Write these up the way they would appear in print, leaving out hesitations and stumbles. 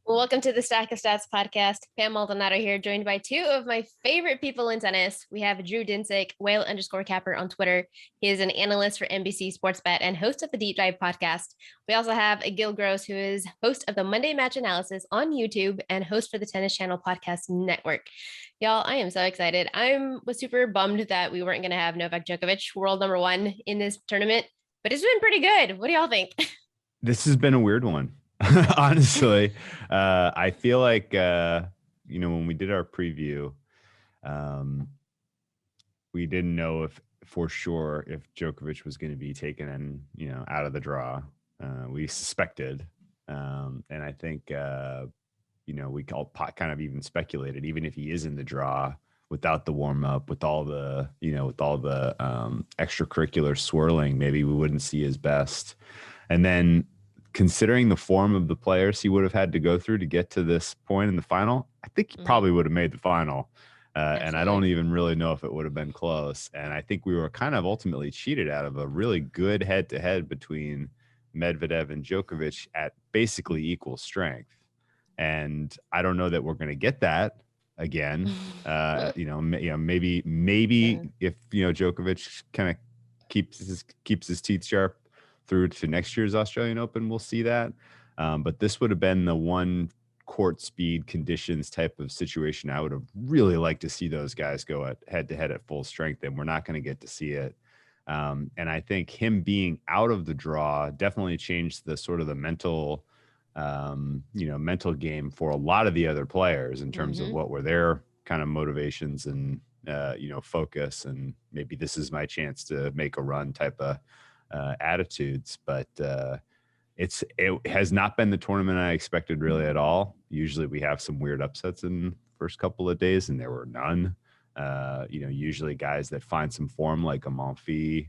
Welcome to the Stack of Stats podcast. Pam Maldonado here, joined by two of my favorite people in tennis. We have Drew Dinsick, whale_capper on Twitter. He is an analyst for NBC Sportsbet and host of the Deep Dive podcast. We also have Gill, who is host of the Monday Match Analysis on YouTube and host for the Tennis Channel Podcast Network. Y'all, I am so excited. I was super bummed that we weren't going to have Novak Djokovic, world number one, in this tournament, but it's been pretty good. What do y'all think? This has been a weird one. Honestly, I feel like, when we did our preview, we didn't know if Djokovic was going to be taken out of the draw. We suspected. And I think, we all kind of even speculated, even if he is in the draw without the warm up, with all the extracurricular swirling, maybe we wouldn't see his best. And then, considering the form of the players he would have had to go through to get to this point in the final, I think he probably would have made the final. And I don't even really know if it would have been close. And I think we were kind of ultimately cheated out of a really good head-to-head between Medvedev and Djokovic at basically equal strength. And I don't know that we're going to get that again. Maybe if Djokovic kind of keeps his teeth sharp through to next year's Australian Open, we'll see that. But this would have been the one court speed conditions type of situation I would have really liked to see those guys go at head-to-head at full strength, and we're not going to get to see it. And I think him being out of the draw definitely changed the sort of the mental game for a lot of the other players in terms of what were their kind of motivations and focus, and maybe this is my chance to make a run type of attitudes. But it has not been the tournament I expected really at all. Usually we have some weird upsets in the first couple of days, and there were none. Usually guys that find some form, like a Monfils,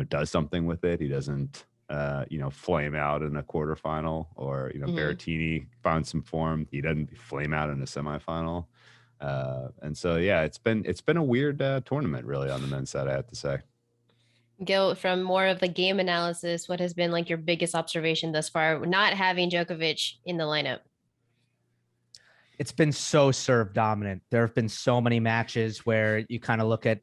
does something with it. He doesn't flame out in a quarterfinal, or Berrettini found some form. He doesn't flame out in a semifinal. And so it's been a weird tournament really on the men's side, I have to say. Gil, from more of the game analysis, what has been like your biggest observation thus far, not having Djokovic in the lineup? It's been so serve dominant. There have been so many matches where you kind of look at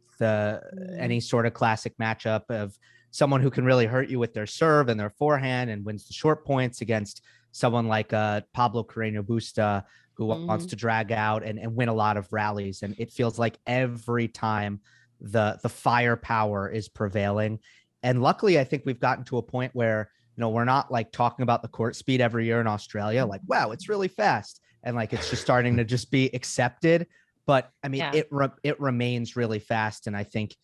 any sort of classic matchup of someone who can really hurt you with their serve and their forehand and wins the short points against someone like Pablo Carreño Busta, who wants to drag out and win a lot of rallies. And it feels like every time the firepower is prevailing. And luckily, I think we've gotten to a point where, we're not like talking about the court speed every year in Australia, like, wow, it's really fast. And like, it's just starting to just be accepted. But I mean, it remains really fast. And I think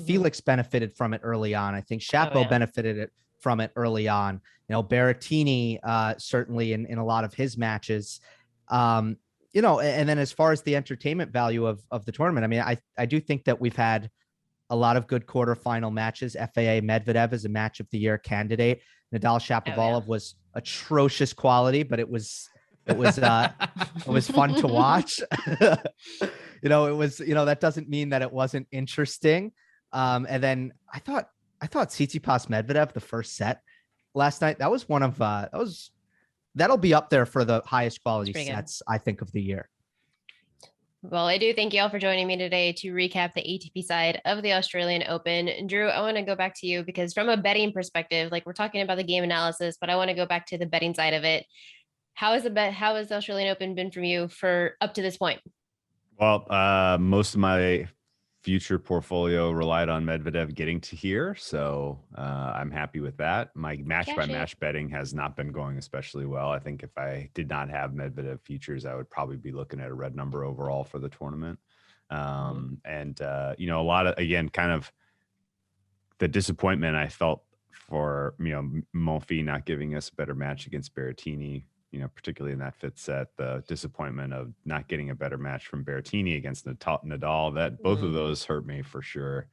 Felix benefited from it early on. I think Shapo benefited from it early on. Berrettini, certainly in a lot of his matches, and then as far as the entertainment value of the tournament, I mean, I do think that we've had a lot of good quarterfinal matches. FAA Medvedev is a match of the year candidate. Nadal Shapovalov was atrocious quality, but it was it was fun to watch. It was, that doesn't mean that it wasn't interesting. And then I thought Tsitsipas Medvedev, the first set last night, that was one of that'll be up there for the highest quality sets, I think, of the year. Well, I do thank you all for joining me today to recap the ATP side of the Australian Open. Drew, I want to go back to you because from a betting perspective, like we're talking about the game analysis, but I want to go back to the betting side of it. How has the Australian Open been from you for up to this point? Well, most of my future portfolio relied on Medvedev getting to here, so I'm happy with that. My match-by-match betting has not been going especially well. I think if I did not have Medvedev futures, I would probably be looking at a red number overall for the tournament. And a lot of, again, kind of the disappointment I felt for, Monfils not giving us a better match against Berrettini, particularly in that fifth set, the disappointment of not getting a better match from Berrettini against Nadal, that both of those hurt me for sure.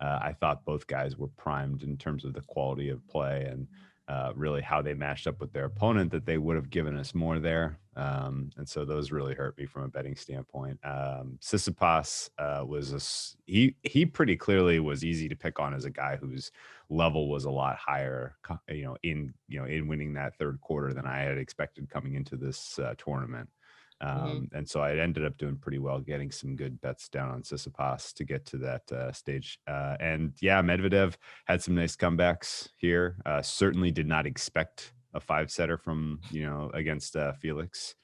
I thought both guys were primed in terms of the quality of play. And really how they matched up with their opponent, that they would have given us more there. And so those really hurt me from a betting standpoint. Tsitsipas he pretty clearly was easy to pick on as a guy whose level was a lot higher, in winning that third quarter than I had expected coming into this tournament. And so I ended up doing pretty well, getting some good bets down on Tsitsipas to get to that stage. And yeah, Medvedev had some nice comebacks here. Certainly did not expect a 5-setter from, against Felix.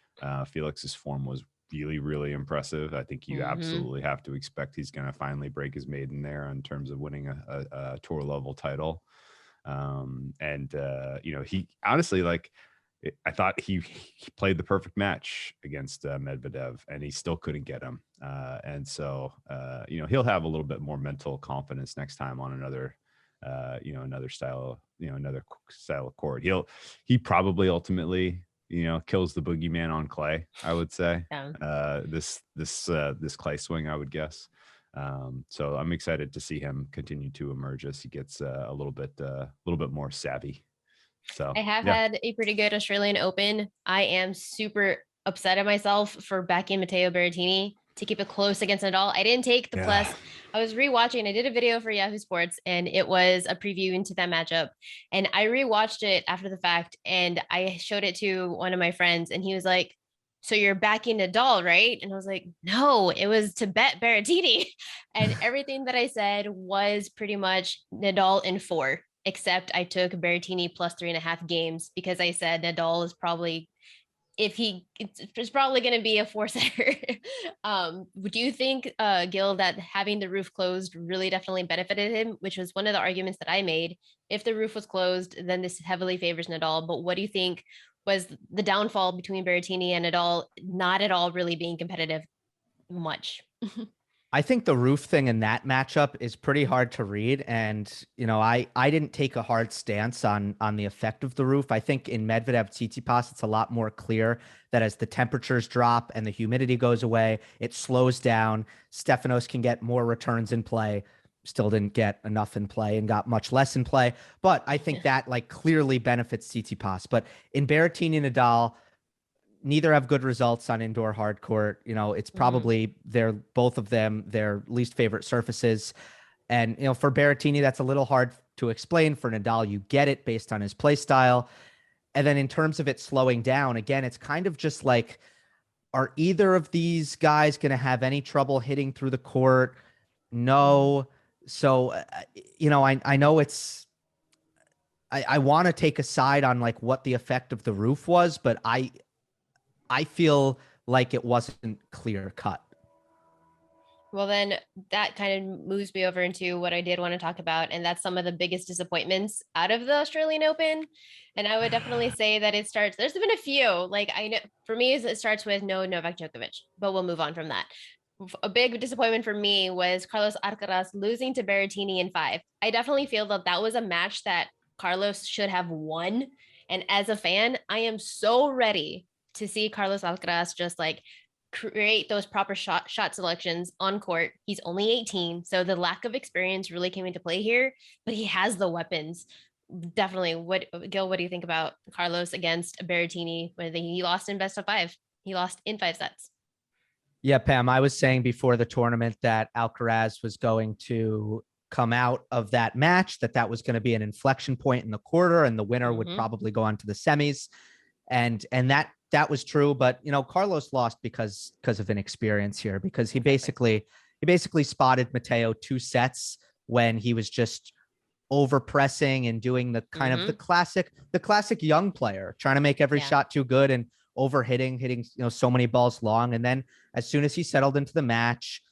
Felix's form was really, really impressive. I think you absolutely have to expect he's going to finally break his maiden there in terms of winning a tour level title. He honestly, I thought he played the perfect match against Medvedev, and he still couldn't get him. And so, he'll have a little bit more mental confidence next time on another style of court. He probably ultimately, kills the boogeyman on clay, I would say. Yeah. This clay swing, I would guess. So I'm excited to see him continue to emerge as he gets a little bit more savvy. So I have had a pretty good Australian Open. I am super upset at myself for backing Matteo Berrettini to keep it close against Nadal. I didn't take the plus. I was rewatching. I did a video for Yahoo Sports, and it was a preview into that matchup. And I rewatched it after the fact, and I showed it to one of my friends, and he was like, "So you're backing Nadal, right?" And I was like, "No, it was to bet Berrettini." And everything that I said was pretty much Nadal in 4. Except I took Berrettini plus 3.5 games because I said Nadal is probably, it's probably going to be a 4-setter. Do you think, Gill, that having the roof closed really definitely benefited him, which was one of the arguments that I made? If the roof was closed, then this heavily favors Nadal. But what do you think was the downfall between Berrettini and Nadal not at all really being competitive much? I think the roof thing in that matchup is pretty hard to read. And, I didn't take a hard stance on the effect of the roof. I think in Medvedev Tsitsipas, it's a lot more clear that as the temperatures drop and the humidity goes away, it slows down. Stefanos can get more returns in play. Still didn't get enough in play and got much less in play. But I think that clearly benefits Tsitsipas. But in Berrettini and Nadal, neither have good results on indoor hard court. It's probably both of them their least favorite surfaces. And, for Berrettini, that's a little hard to explain. For Nadal, you get it based on his play style. And then in terms of it slowing down, again, it's kind of just are either of these guys going to have any trouble hitting through the court? No. So, I know I want to take a side on what the effect of the roof was, but I feel like it wasn't clear cut. Well, then that kind of moves me over into what I did want to talk about, and that's some of the biggest disappointments out of the Australian Open. And I would definitely say that there's been a few, I know for me, it starts with no Novak Djokovic, but we'll move on from that. A big disappointment for me was Carlos Alcaraz losing to Berrettini in 5. I definitely feel that was a match that Carlos should have won. And as a fan, I am so ready to see Carlos Alcaraz just create those proper shot selections on court. He's only 18, so the lack of experience really came into play here, but he has the weapons. Definitely. Gil, what do you think about Carlos against Berrettini when he lost in best of 5? He lost in 5 sets. Yeah, Pam, I was saying before the tournament that Alcaraz was going to come out of that match, that was going to be an inflection point in the quarter, and the winner would probably go on to the semis. And that was true, but Carlos lost because of inexperience here, because he basically spotted Matteo 2 sets when he was just over pressing and doing the kind of the classic young player, trying to make every shot too good and hitting so many balls long. And then as soon as he settled into the match,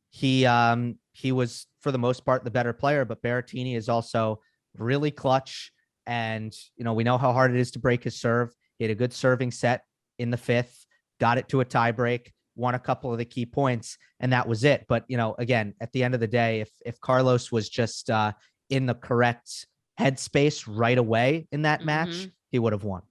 he was for the most part the better player, but Berrettini is also really clutch. And, we know how hard it is to break his serve. He had a good serving set in the 5th, got it to a tiebreak, won a couple of the key points, and that was it. But, again, at the end of the day, if Carlos was just in the correct headspace right away in that match, he would have won.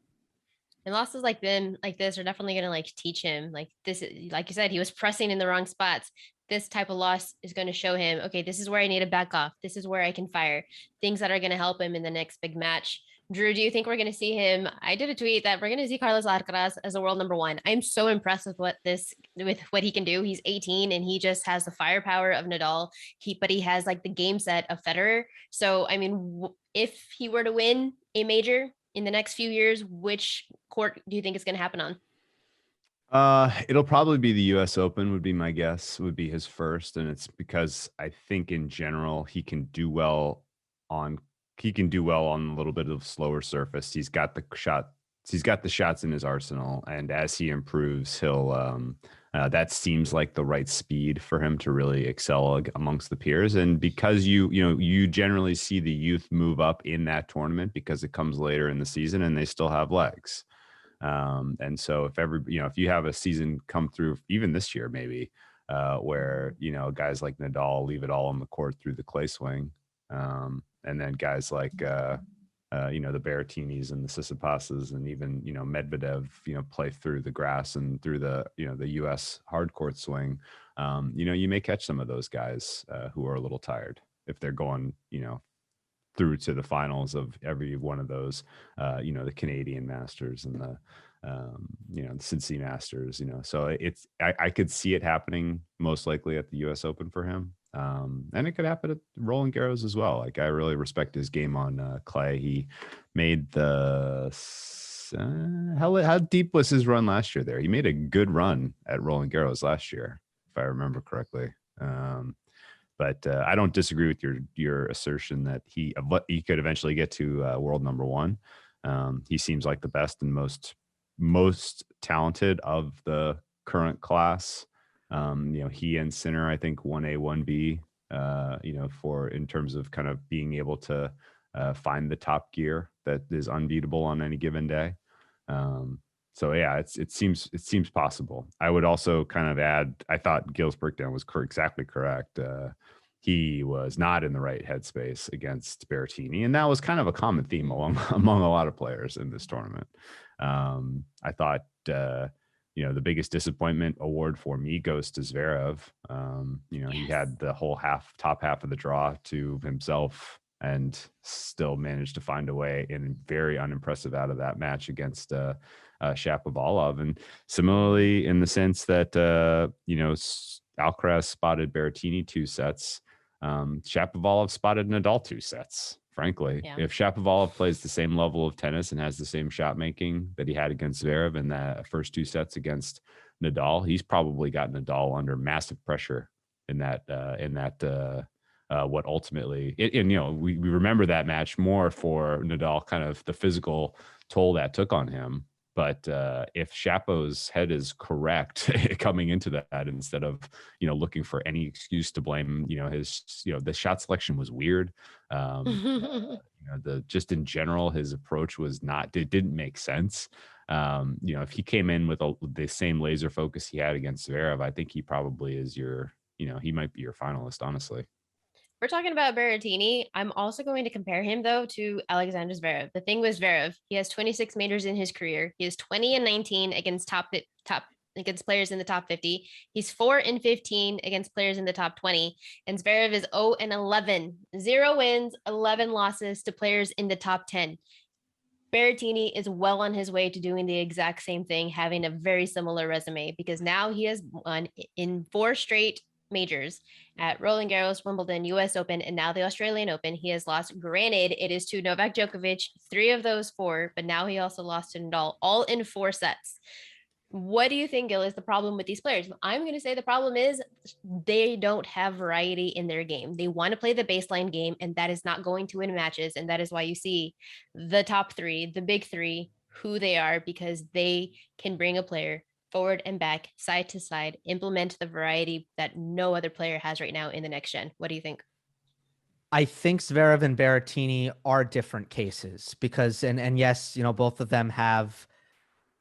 And losses like this are definitely going to teach him this, like you said, he was pressing in the wrong spots. This type of loss is going to show him, okay, this is where I need to back off. This is where I can fire things that are going to help him in the next big match. Drew, do you think we're going to see him? I did a tweet that we're going to see Carlos Alcaraz as a world number one. I'm so impressed with what he can do. He's 18 and he just has the firepower of Nadal. But he has like the game set of Federer. So, I mean, if he were to win a major in the next few years, which court do you think it's going to happen on? It'll probably be the US Open would be my guess, would be his first. And it's because I think in general, he can do well on a little bit of slower surface. He's got the shots in his arsenal. And as he improves, he'll, that seems like the right speed for him to really excel amongst the peers. And because you generally see the youth move up in that tournament because it comes later in the season and they still have legs. And so if you have a season come through even this year, maybe, where, guys like Nadal leave it all on the court through the clay swing. And then guys like, the Berrettinis and the Tsitsipas's and even, Medvedev, play through the grass and through the US hard court swing. You may catch some of those guys, who are a little tired if they're going, through to the finals of every one of those, the Canadian Masters and the Cincy Masters, so I could see it happening most likely at the US Open for him. And it could happen at Roland Garros as well. Like, I really respect his game on clay. He made how deep was his run last year there? He made a good run at Roland Garros last year, if I remember correctly. But I don't disagree with your assertion that he could eventually get to world number one. He seems like the best and most talented of the current class. He and Sinner, I think 1A, 1B, for in terms of kind of being able to find the top gear that is unbeatable on any given day. So yeah, it seems possible. I would also kind of add, I thought Gill's breakdown was exactly correct. He was not in the right headspace against Berrettini, and that was kind of a common theme among a lot of players in this tournament. I thought, the biggest disappointment award for me goes to Zverev. Yes. He had the whole top half of the draw to himself and still managed to find a way, and very unimpressive out of that match against Shapovalov. And similarly, in the sense that Alcaraz spotted Berrettini 2 sets, Shapovalov spotted Nadal 2 sets. Frankly, yeah. If Shapovalov plays the same level of tennis and has the same shot making that he had against Zverev in the first 2 sets against Nadal, he's probably got Nadal under massive pressure in that what ultimately we remember that match more for Nadal, kind of the physical toll that took on him. But if Shapo's head is correct coming into that, instead of looking for any excuse to blame the shot selection was weird. Just in general, his approach was it didn't make sense. If he came in with the same laser focus he had against Zverev, I think he probably is he might be your finalist, honestly. We're talking about Berrettini. I'm also going to compare him, though, to Alexander Zverev. The thing with Zverev, he has 26 majors in his career. He is 20-19 against against players in the top 50. He's 4-15 against players in the top 20. And Zverev is 0-11, 0 wins, 11 losses to players in the top 10. Berrettini is well on his way to doing the exact same thing, having a very similar resume, because now he has won in 4 straight majors at Roland Garros, Wimbledon, US Open, and now the Australian Open. He has lost. Granted, it is to Novak Djokovic, 3 of those 4, but now he also lost to Nadal, all in 4 sets. What do you think, Gill, is the problem with these players? I'm going to say the problem is they don't have variety in their game. They want to play the baseline game, and that is not going to win matches. And that is why you see the top 3, the big 3, who they are, because they can bring a player forward and back, side to side, implement the variety that no other player has right now in the next gen. What do you think? I think Zverev and Berrettini are different cases because, and yes, both of them have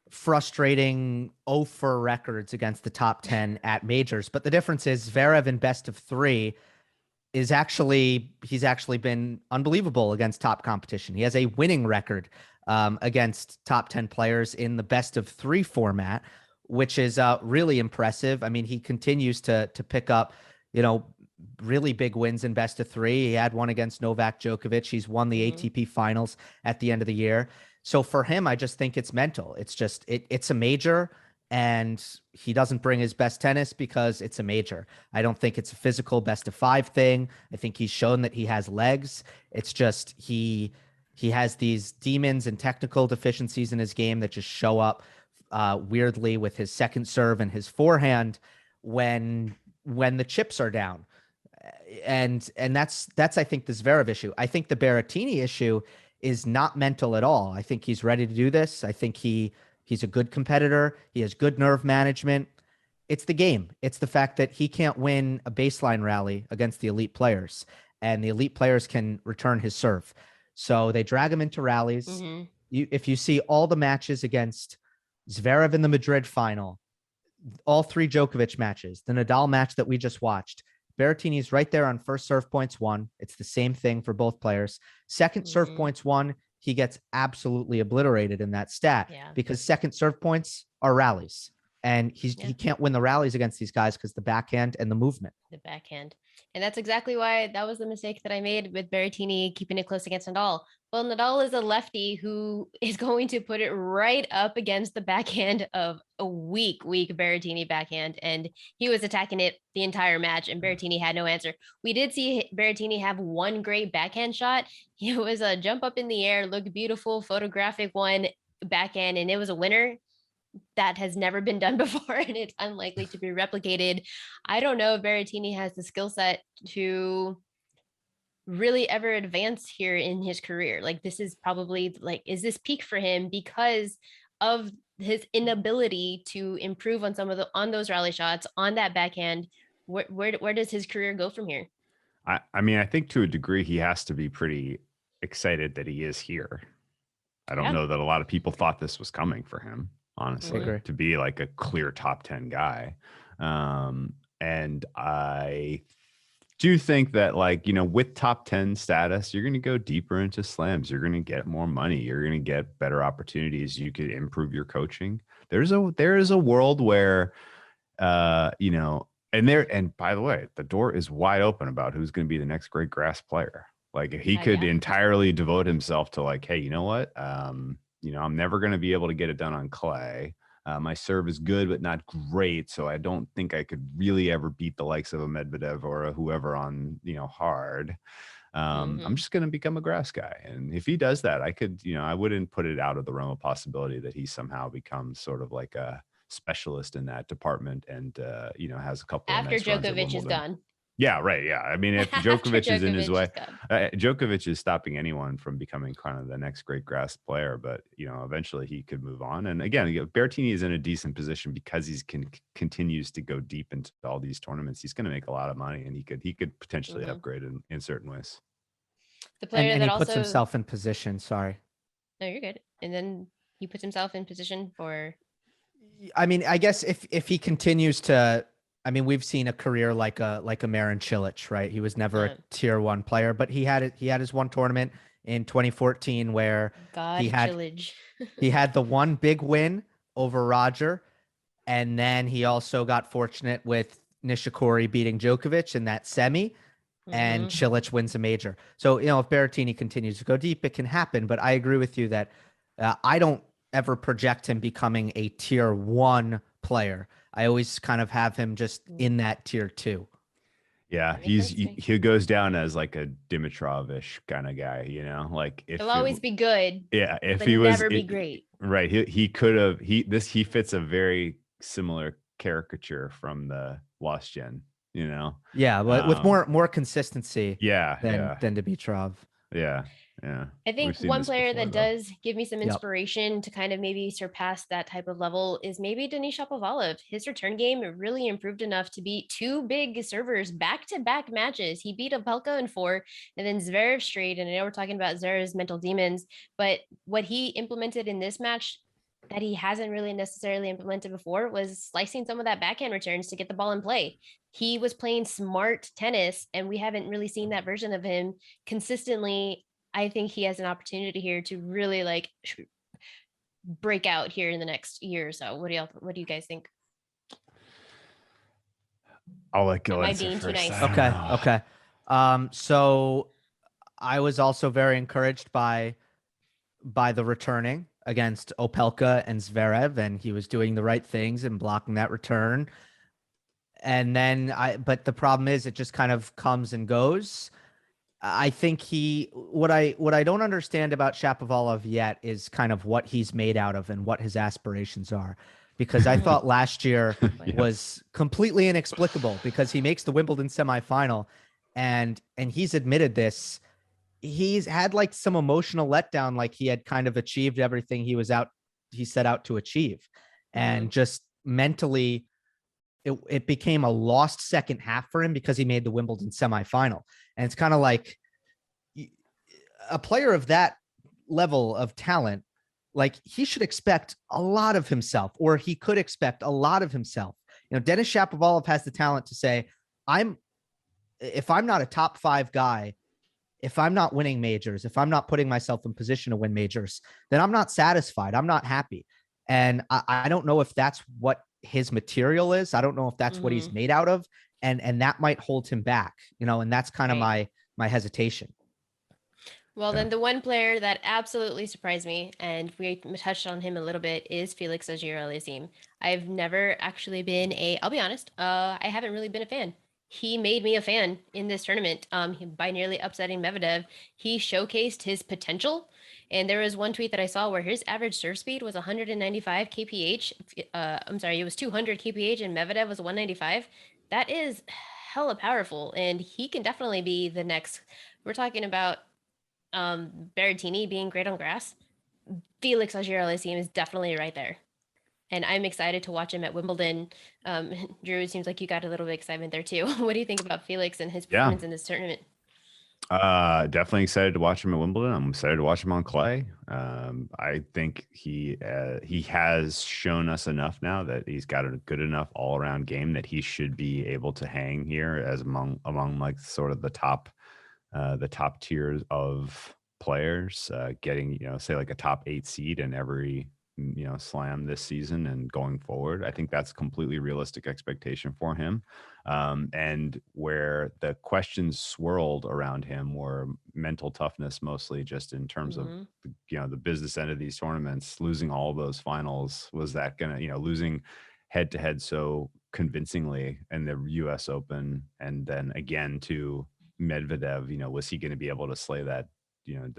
frustrating 0-for records against the top 10 at majors. But the difference is Zverev in best of 3 he's actually been unbelievable against top competition. He has a winning record against top 10 players in the best of 3 format, which is really impressive. I mean, he continues to pick up, really big wins in best of three. He had one against Novak Djokovic. He's won the ATP finals at the end of the year. So for him, I just think it's mental. It's just, it's a major, and he doesn't bring his best tennis because it's a major. I don't think it's a physical best of five thing. I think he's shown that he has legs. It's just, he has these demons and technical deficiencies in his game that just show up weirdly with his second serve and his forehand when the chips are down. And that's I think the Zverev issue. I think the Berrettini issue is not mental at all. I think he's ready to do this. I think he's a good competitor. He has good nerve management. It's the game. It's the fact that he can't win a baseline rally against the elite players, and the elite players can return his serve. So they drag him into rallies. If you see all the matches against Zverev in the Madrid final, all three Djokovic matches, the Nadal match that we just watched, Berrettini's right there on first serve points won. It's the same thing for both players. Second serve points won, he gets absolutely obliterated in that stat because second serve points are rallies. And he can't win the rallies against these guys because the backhand and the movement. The backhand. And that's exactly why that was the mistake that I made with Berrettini keeping it close against Nadal. Well, Nadal is a lefty who is going to put it right up against the backhand of a weak Berrettini backhand. And he was attacking it the entire match, and Berrettini had no answer. We did see Berrettini have one great backhand shot. It was a jump up in the air, looked beautiful, photographic one backhand, and it was a winner. That has never been done before, and it's unlikely to be replicated. I don't know if Berrettini has the skill set to really ever advance here in his career. Like, this is probably like, is this peak for him because of his inability to improve on on those rally shots, on that backhand? Where does his career go from here? I mean, I think to a degree he has to be pretty excited that he is here. I don't know that a lot of people thought this was coming for him, honestly, to be like a clear top 10 guy. And I do think that, like, you know, with top 10 status, you're going to go deeper into slams. You're going to get more money. You're going to get better opportunities. You could improve your coaching. There is a world where, you know, and by the way, the door is wide open about who's going to be the next great grass player. Like, if he could entirely devote himself to, like, hey, you know what? You know, I'm never going to be able to get it done on clay. My serve is good, but not great. So I don't think I could really ever beat the likes of a Medvedev or a whoever on, you know, hard. I'm just going to become a grass guy. And if he does that, I could, you know, I wouldn't put it out of the realm of possibility that he somehow becomes sort of like a specialist in that department and, you know, has a couple after of nice runs at Djokovic is Wimbledon. done. Yeah, right. Yeah. I mean, if Djokovic is in his way, Djokovic is stopping anyone from becoming kind of the next great grass player. But, you know, eventually he could move on. And again, Berrettini is in a decent position because he continues to go deep into all these tournaments. He's going to make a lot of money, and he could potentially upgrade in certain ways. The player and that he also puts himself in position. Sorry. No, you're good. And then he puts himself in position for. I mean, I guess if he continues to. I mean, we've seen a career like a Marin Cilic, right? He was never a tier 1 player, but he had his one tournament in 2014 where he had the one big win over Roger, and then he also got fortunate with Nishikori beating Djokovic in that semi, and Cilic wins a major. So, you know, if Berrettini continues to go deep, it can happen. But I agree with you that I don't ever project him becoming a tier 1 player. I always kind of have him just in that tier 2. Yeah, he goes down as like a Dimitrov-ish kind of guy, you know, like he'll always be good. Yeah, if but he was never be great. Right. He fits a very similar caricature from the Lost Gen, you know. Yeah, but with more consistency. Than Dimitrov. Yeah. Yeah. I think one player that does give me some inspiration to kind of maybe surpass that type of level is maybe Denis Shapovalov. His return game really improved enough to beat two big servers back-to-back matches. He beat Opelka in 4 and then Zverev straight. And I know we're talking about Zverev's mental demons, but what he implemented in this match that he hasn't really necessarily implemented before was slicing some of that backhand returns to get the ball in play. He was playing smart tennis, and we haven't really seen that version of him consistently. I think he has an opportunity here to really like break out here in the next year or so. What do you guys think? I'll let Gill Am I answer being too first. nice? Okay. So I was also very encouraged by the returning against Opelka and Zverev, and he was doing the right things and blocking that return. And then but the problem is it just kind of comes and goes. I think what I don't understand about Shapovalov yet is kind of what he's made out of and what his aspirations are. Because I thought last year was completely inexplicable because he makes the Wimbledon semifinal and he's admitted this. He's had like some emotional letdown, like he had kind of achieved everything he set out to achieve. And just mentally it became a lost second half for him because he made the Wimbledon semifinal. And it's kind of like a player of that level of talent, like he should expect a lot of himself, or he could expect a lot of himself. You know, Denis Shapovalov has the talent to say, if I'm not a top 5 guy, if I'm not winning majors, if I'm not putting myself in position to win majors, then I'm not satisfied. I'm not happy. And I don't know if that's what his material is. I don't know if that's what he's made out of. And that might hold him back, you know, and that's kind of my hesitation. Well, then the one player that absolutely surprised me, and we touched on him a little bit, is Felix Auger Aliassime. I've never actually been I'll be honest, I haven't really been a fan. He made me a fan in this tournament by nearly upsetting Medvedev. He showcased his potential. And there was one tweet that I saw where his average serve speed was 195 kph. I'm sorry, it was 200 kph, and Medvedev was 195. That is hella powerful, and he can definitely be the next. We're talking about Berrettini being great on grass. Felix Auger Aliassime is definitely right there. And I'm excited to watch him at Wimbledon. Drew, it seems like you got a little bit of excitement there too. What do you think about Felix and his performance in this tournament? Definitely excited to watch him at Wimbledon. I'm excited to watch him on clay. I think he has shown us enough now that he's got a good enough all around game that he should be able to hang here as among like sort of the top tiers of players, getting, you know, say like a top 8 seed in every, you know, slam this season and going forward. I think that's completely realistic expectation for him. And where the questions swirled around him were mental toughness, mostly just in terms of, you know, the business end of these tournaments, losing all those finals. Was that going to, you know, losing head to head so convincingly in the US Open, and then again to Medvedev, you know, was he going to be able to slay that, you know,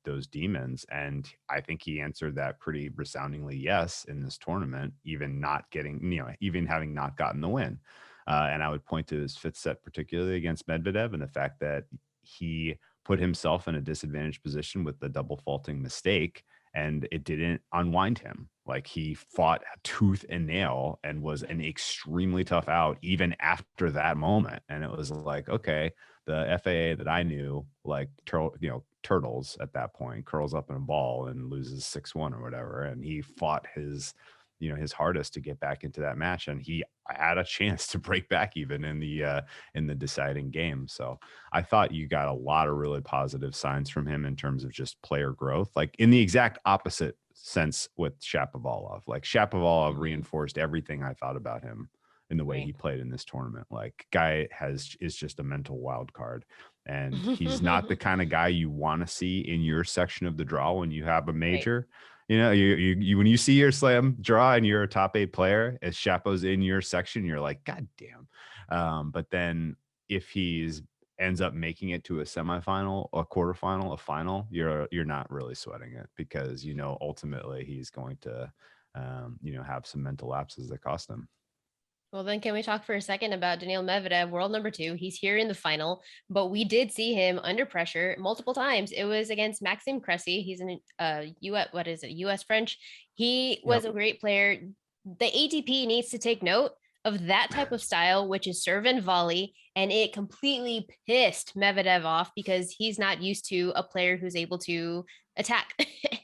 those demons? And I think he answered that pretty resoundingly yes in this tournament, even not getting, you know, even having not gotten the win. And I would point to his 5th set, particularly against Medvedev, and the fact that he put himself in a disadvantaged position with the double faulting mistake, and it didn't unwind him. Like, he fought tooth and nail and was an extremely tough out even after that moment. And it was like, okay, the FAA that I knew, like, turtles at that point, curls up in a ball and loses 6-1 or whatever. And he fought his hardest to get back into that match, and he had a chance to break back even in the deciding game. So I thought you got a lot of really positive signs from him in terms of just player growth, like in the exact opposite sense with Shapovalov. Like, Shapovalov reinforced everything I thought about him in the way he played in this tournament. Like, guy is just a mental wild card, and he's not the kind of guy you want to see in your section of the draw when you have a major. You know, you when you see your slam draw and you're a top 8 player, as Shapo's in your section, you're like, God damn. But then if he's ends up making it to a semifinal, a quarterfinal, a final, you're not really sweating it, because, you know, ultimately he's going to have some mental lapses that cost him. Well, then can we talk for a second about Daniil Medvedev, world number 2? He's here in the final, but we did see him under pressure multiple times. It was against Maxime Cressy. He's an US French. He was a great player. The ATP needs to take note of that type of style, which is serve and volley, and it completely pissed Medvedev off because he's not used to a player who's able to attack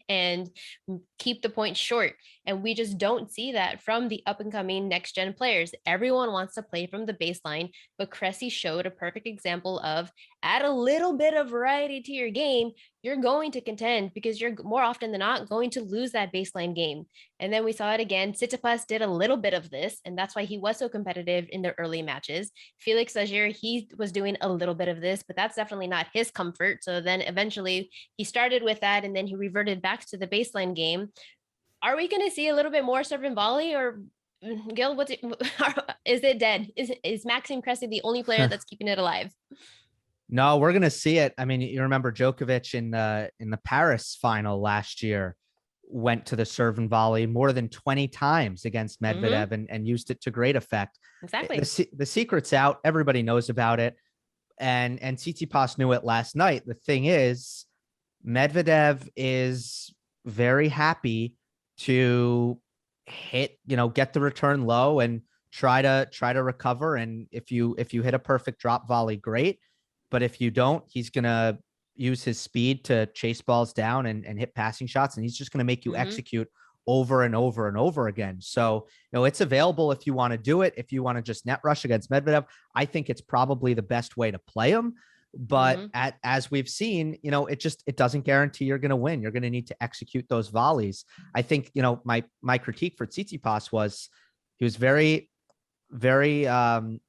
and keep the point short. And we just don't see that from the up and coming next gen players. Everyone wants to play from the baseline, but Cressy showed a perfect example of add a little bit of variety to your game, you're going to contend because you're more often than not going to lose that baseline game. And then we saw it again. Tsitsipas did a little bit of this, and that's why he was so competitive in the early matches. Felix Auger, he was doing a little bit of this, but that's definitely not his comfort. So then eventually he started with that, and then he reverted back to the baseline game. Are we going to see a little bit more serve and volley, or Gill, is it dead? Is Maxime Cressy the only player that's keeping it alive? No, we're gonna see it. I mean, you remember Djokovic in the Paris final last year went to the serve and volley more than 20 times against Medvedev and used it to great effect. Exactly. The secret's out. Everybody knows about it. And Tsitsipas knew it last night. The thing is, Medvedev is very happy to hit, get the return low and try to recover. And if you hit a perfect drop volley, great. But if you don't, he's going to use his speed to chase balls down and hit passing shots. And he's just going to make you execute over and over and over again. So, it's available if you want to do it. If you want to just net rush against Medvedev, I think it's probably the best way to play him. But as we've seen, it doesn't guarantee you're going to win. You're going to need to execute those volleys. I think, my critique for Tsitsipas was he was very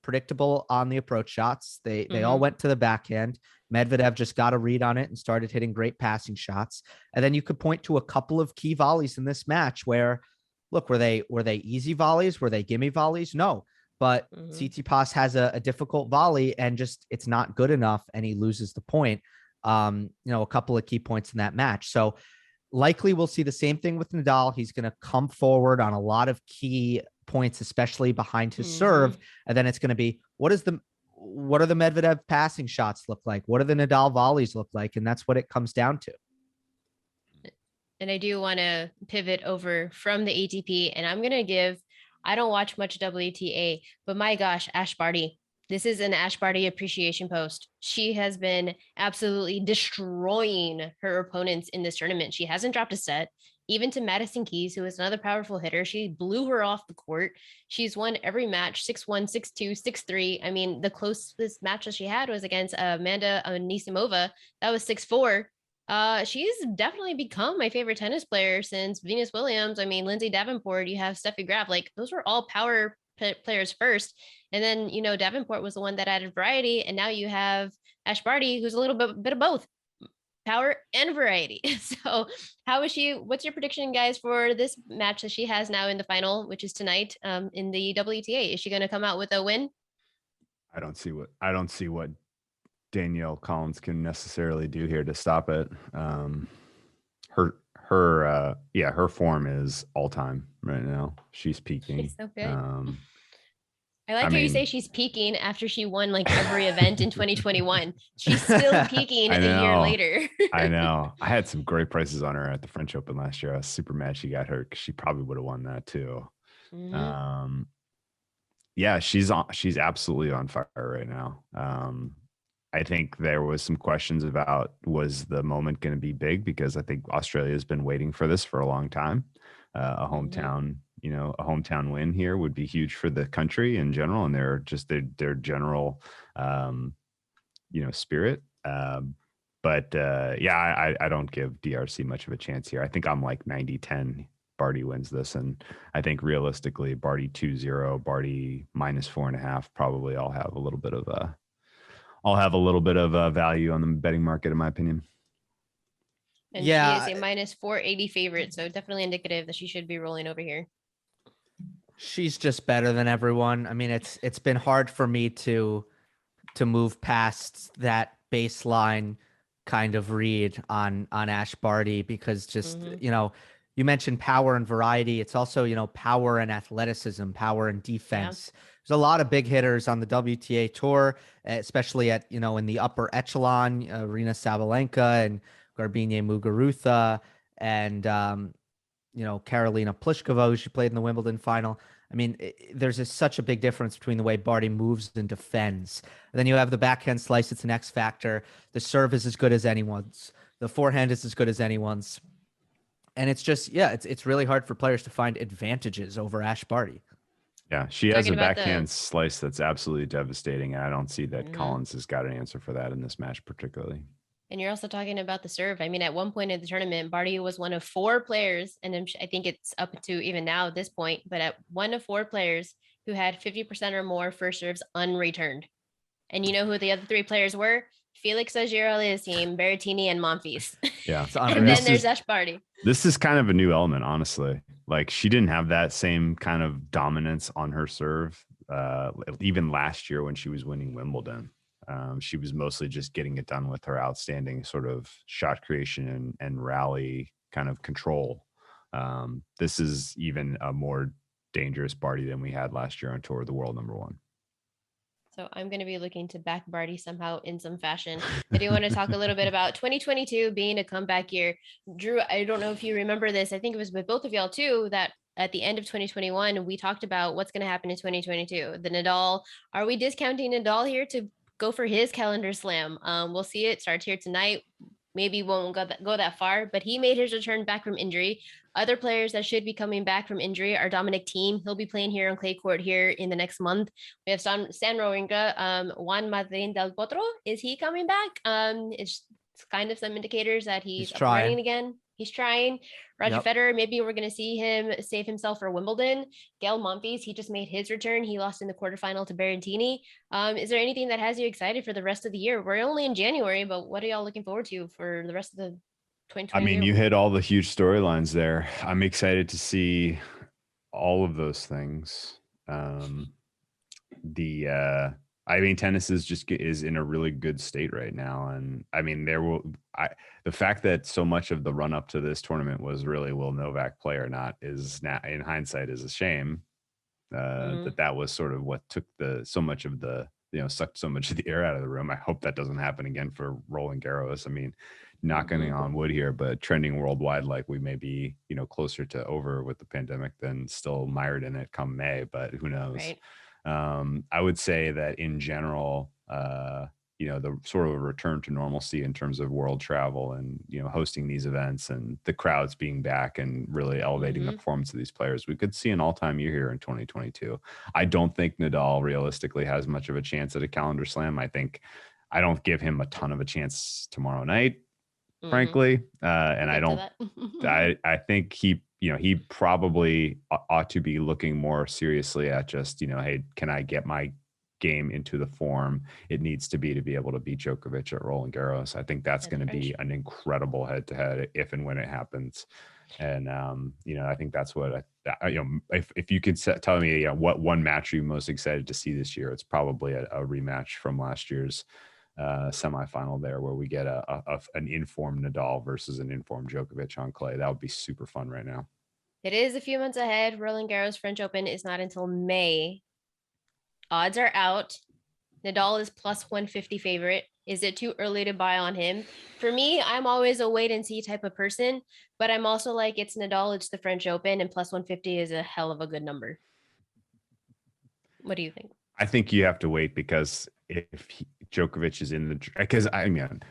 predictable on the approach shots. They all went to the backhand. Medvedev just got a read on it and started hitting great passing shots. And then you could point to a couple of key volleys in this match where, look, were they easy volleys? Were they gimme volleys? No, but Tsitsipas has a difficult volley and just, it's not good enough. And he loses the point. A couple of key points in that match. So likely we'll see the same thing with Nadal. He's going to come forward on a lot of key points, especially behind his serve. And then it's going to be, what are the Medvedev passing shots look like? What do the Nadal volleys look like? And that's what it comes down to. And I do want to pivot over from the ATP, and I'm going to I don't watch much WTA, but my gosh, Ash Barty. This is an Ash Barty appreciation post. She has been absolutely destroying her opponents in this tournament. She hasn't dropped a set, even to Madison Keys, who is another powerful hitter. She blew her off the court. She's won every match, 6-1, 6-2, 6-3. I mean, the closest match that she had was against Amanda Anisimova. That was 6-4. She's definitely become my favorite tennis player since Venus Williams. I mean, Lindsay Davenport, you have Steffi Graf. Like, those were all power players first. And then, Davenport was the one that added variety. And now you have Ash Barty, who's a little bit of both. Power and variety. So how is she? What's your prediction, guys, for this match that she has now in the final, which is tonight in the WTA? Is she going to come out with a win? I don't see what Danielle Collins can necessarily do here to stop it. Her form is all time right now. She's peaking. She's so good. I like how you say she's peaking after she won like every event in 2021. She's still peaking a year later. I know. I had some great prices on her at the French Open last year. I was super mad she got hurt because she probably would have won that too. She's absolutely on fire right now. I think there was some questions about, was the moment going to be big? Because I think Australia has been waiting for this for a long time. A hometown win here would be huge for the country in general, and their general, spirit. I don't give DRC much of a chance here. I think I'm like 90-10. Barty wins this, and I think realistically, Barty 2-0, Barty -4.5. Probably I'll have a little bit of value on the betting market, in my opinion. And she is a -480 favorite, so definitely indicative that she should be rolling over here. She's just better than everyone. I mean, it's been hard for me to move past that baseline kind of read on Ash Barty, because just, you mentioned power and variety. It's also, power and athleticism, power and defense. Yeah. There's a lot of big hitters on the WTA tour, especially at, in the upper echelon, Arina Sabalenka and Garbine Muguruza and, Karolina Pliskova, who she played in the Wimbledon final. I mean, there's such a big difference between the way Barty moves and defends. And then you have the backhand slice. It's an X factor. The serve is as good as anyone's. The forehand is as good as anyone's. And it's just, it's really hard for players to find advantages over Ash Barty. Yeah, she has Talking a about backhand slice that's absolutely devastating. And I don't see that Mhm. Collins has got an answer for that in this match particularly. And you're also talking about the serve. I mean, at one point in the tournament, Barty was one of 4 players, and I think it's up to even now at this point, but at one of 4 players who had 50% or more first serves unreturned. And you know who the other 3 players were? Felix Auger Aliassime, Berrettini, and Monfils. Yeah. And then there's Ash Barty. This is kind of a new element, honestly. Like, she didn't have that same kind of dominance on her serve, even last year when she was winning Wimbledon. She was mostly just getting it done with her outstanding sort of shot creation and rally kind of control. This is even a more dangerous Barty than we had last year on tour of the world #1. So I'm going to be looking to back Barty somehow in some fashion. I do want to talk a little bit about 2022 being a comeback year. Drew, I don't know if you remember this. I think it was with both of y'all too, that at the end of 2021, we talked about what's going to happen in 2022. The Nadal, are we discounting Nadal here to go for his calendar slam? We'll see. It starts here tonight. Maybe won't go that far, but he made his return back from injury. Other players that should be coming back from injury are Dominic Thiem. He'll be playing here on clay court here in the next month. We have Stan Wawrinka, Juan Martín del Potro. Is he coming back? It's kind of some indicators that he's running again. He's trying. Roger Federer, maybe we're going to see him save himself for Wimbledon. Gael Monfils, he just made his return. He lost in the quarterfinal to Berrettini. Is there anything that has you excited for the rest of the year? We're only in January, but what are y'all looking forward to for the rest of the 2020? I mean, you hit all the huge storylines there. I'm excited to see all of those things. I mean, tennis is in a really good state right now, and I mean, the fact that so much of the run up to this tournament was really, will Novak play or not, is now in hindsight is a shame. That was sort of what took so much of the air out of the room. I hope that doesn't happen again for Roland Garros. I mean, knocking on wood here, but trending worldwide like we may be, closer to over with the pandemic than still mired in it come May, but who knows? Right. I would say that in general, the sort of a return to normalcy in terms of world travel and, hosting these events and the crowds being back and really elevating the performance of these players, we could see an all-time year here in 2022. I don't think Nadal realistically has much of a chance at a calendar slam. I don't give him a ton of a chance tomorrow night, frankly. And I think he probably ought to be looking more seriously at just, hey, can I get my game into the form it needs to be able to beat Djokovic at Roland Garros? I think that's going to be an incredible head-to-head if and when it happens. And, I think that's what, if you could tell me what one match are you most excited to see this year, it's probably a rematch from last year's semifinal there, where we get an informed Nadal versus an informed Djokovic on clay. That would be super fun right now. It is a few months ahead. Roland Garros French Open is not until May. Odds are out. Nadal is plus 150 favorite. Is it too early to buy on him? For me, I'm always a wait and see type of person, but I'm also like, it's Nadal, it's the French Open, and plus 150 is a hell of a good number. What do you think? I think you have to wait, because if Djokovic is because I mean,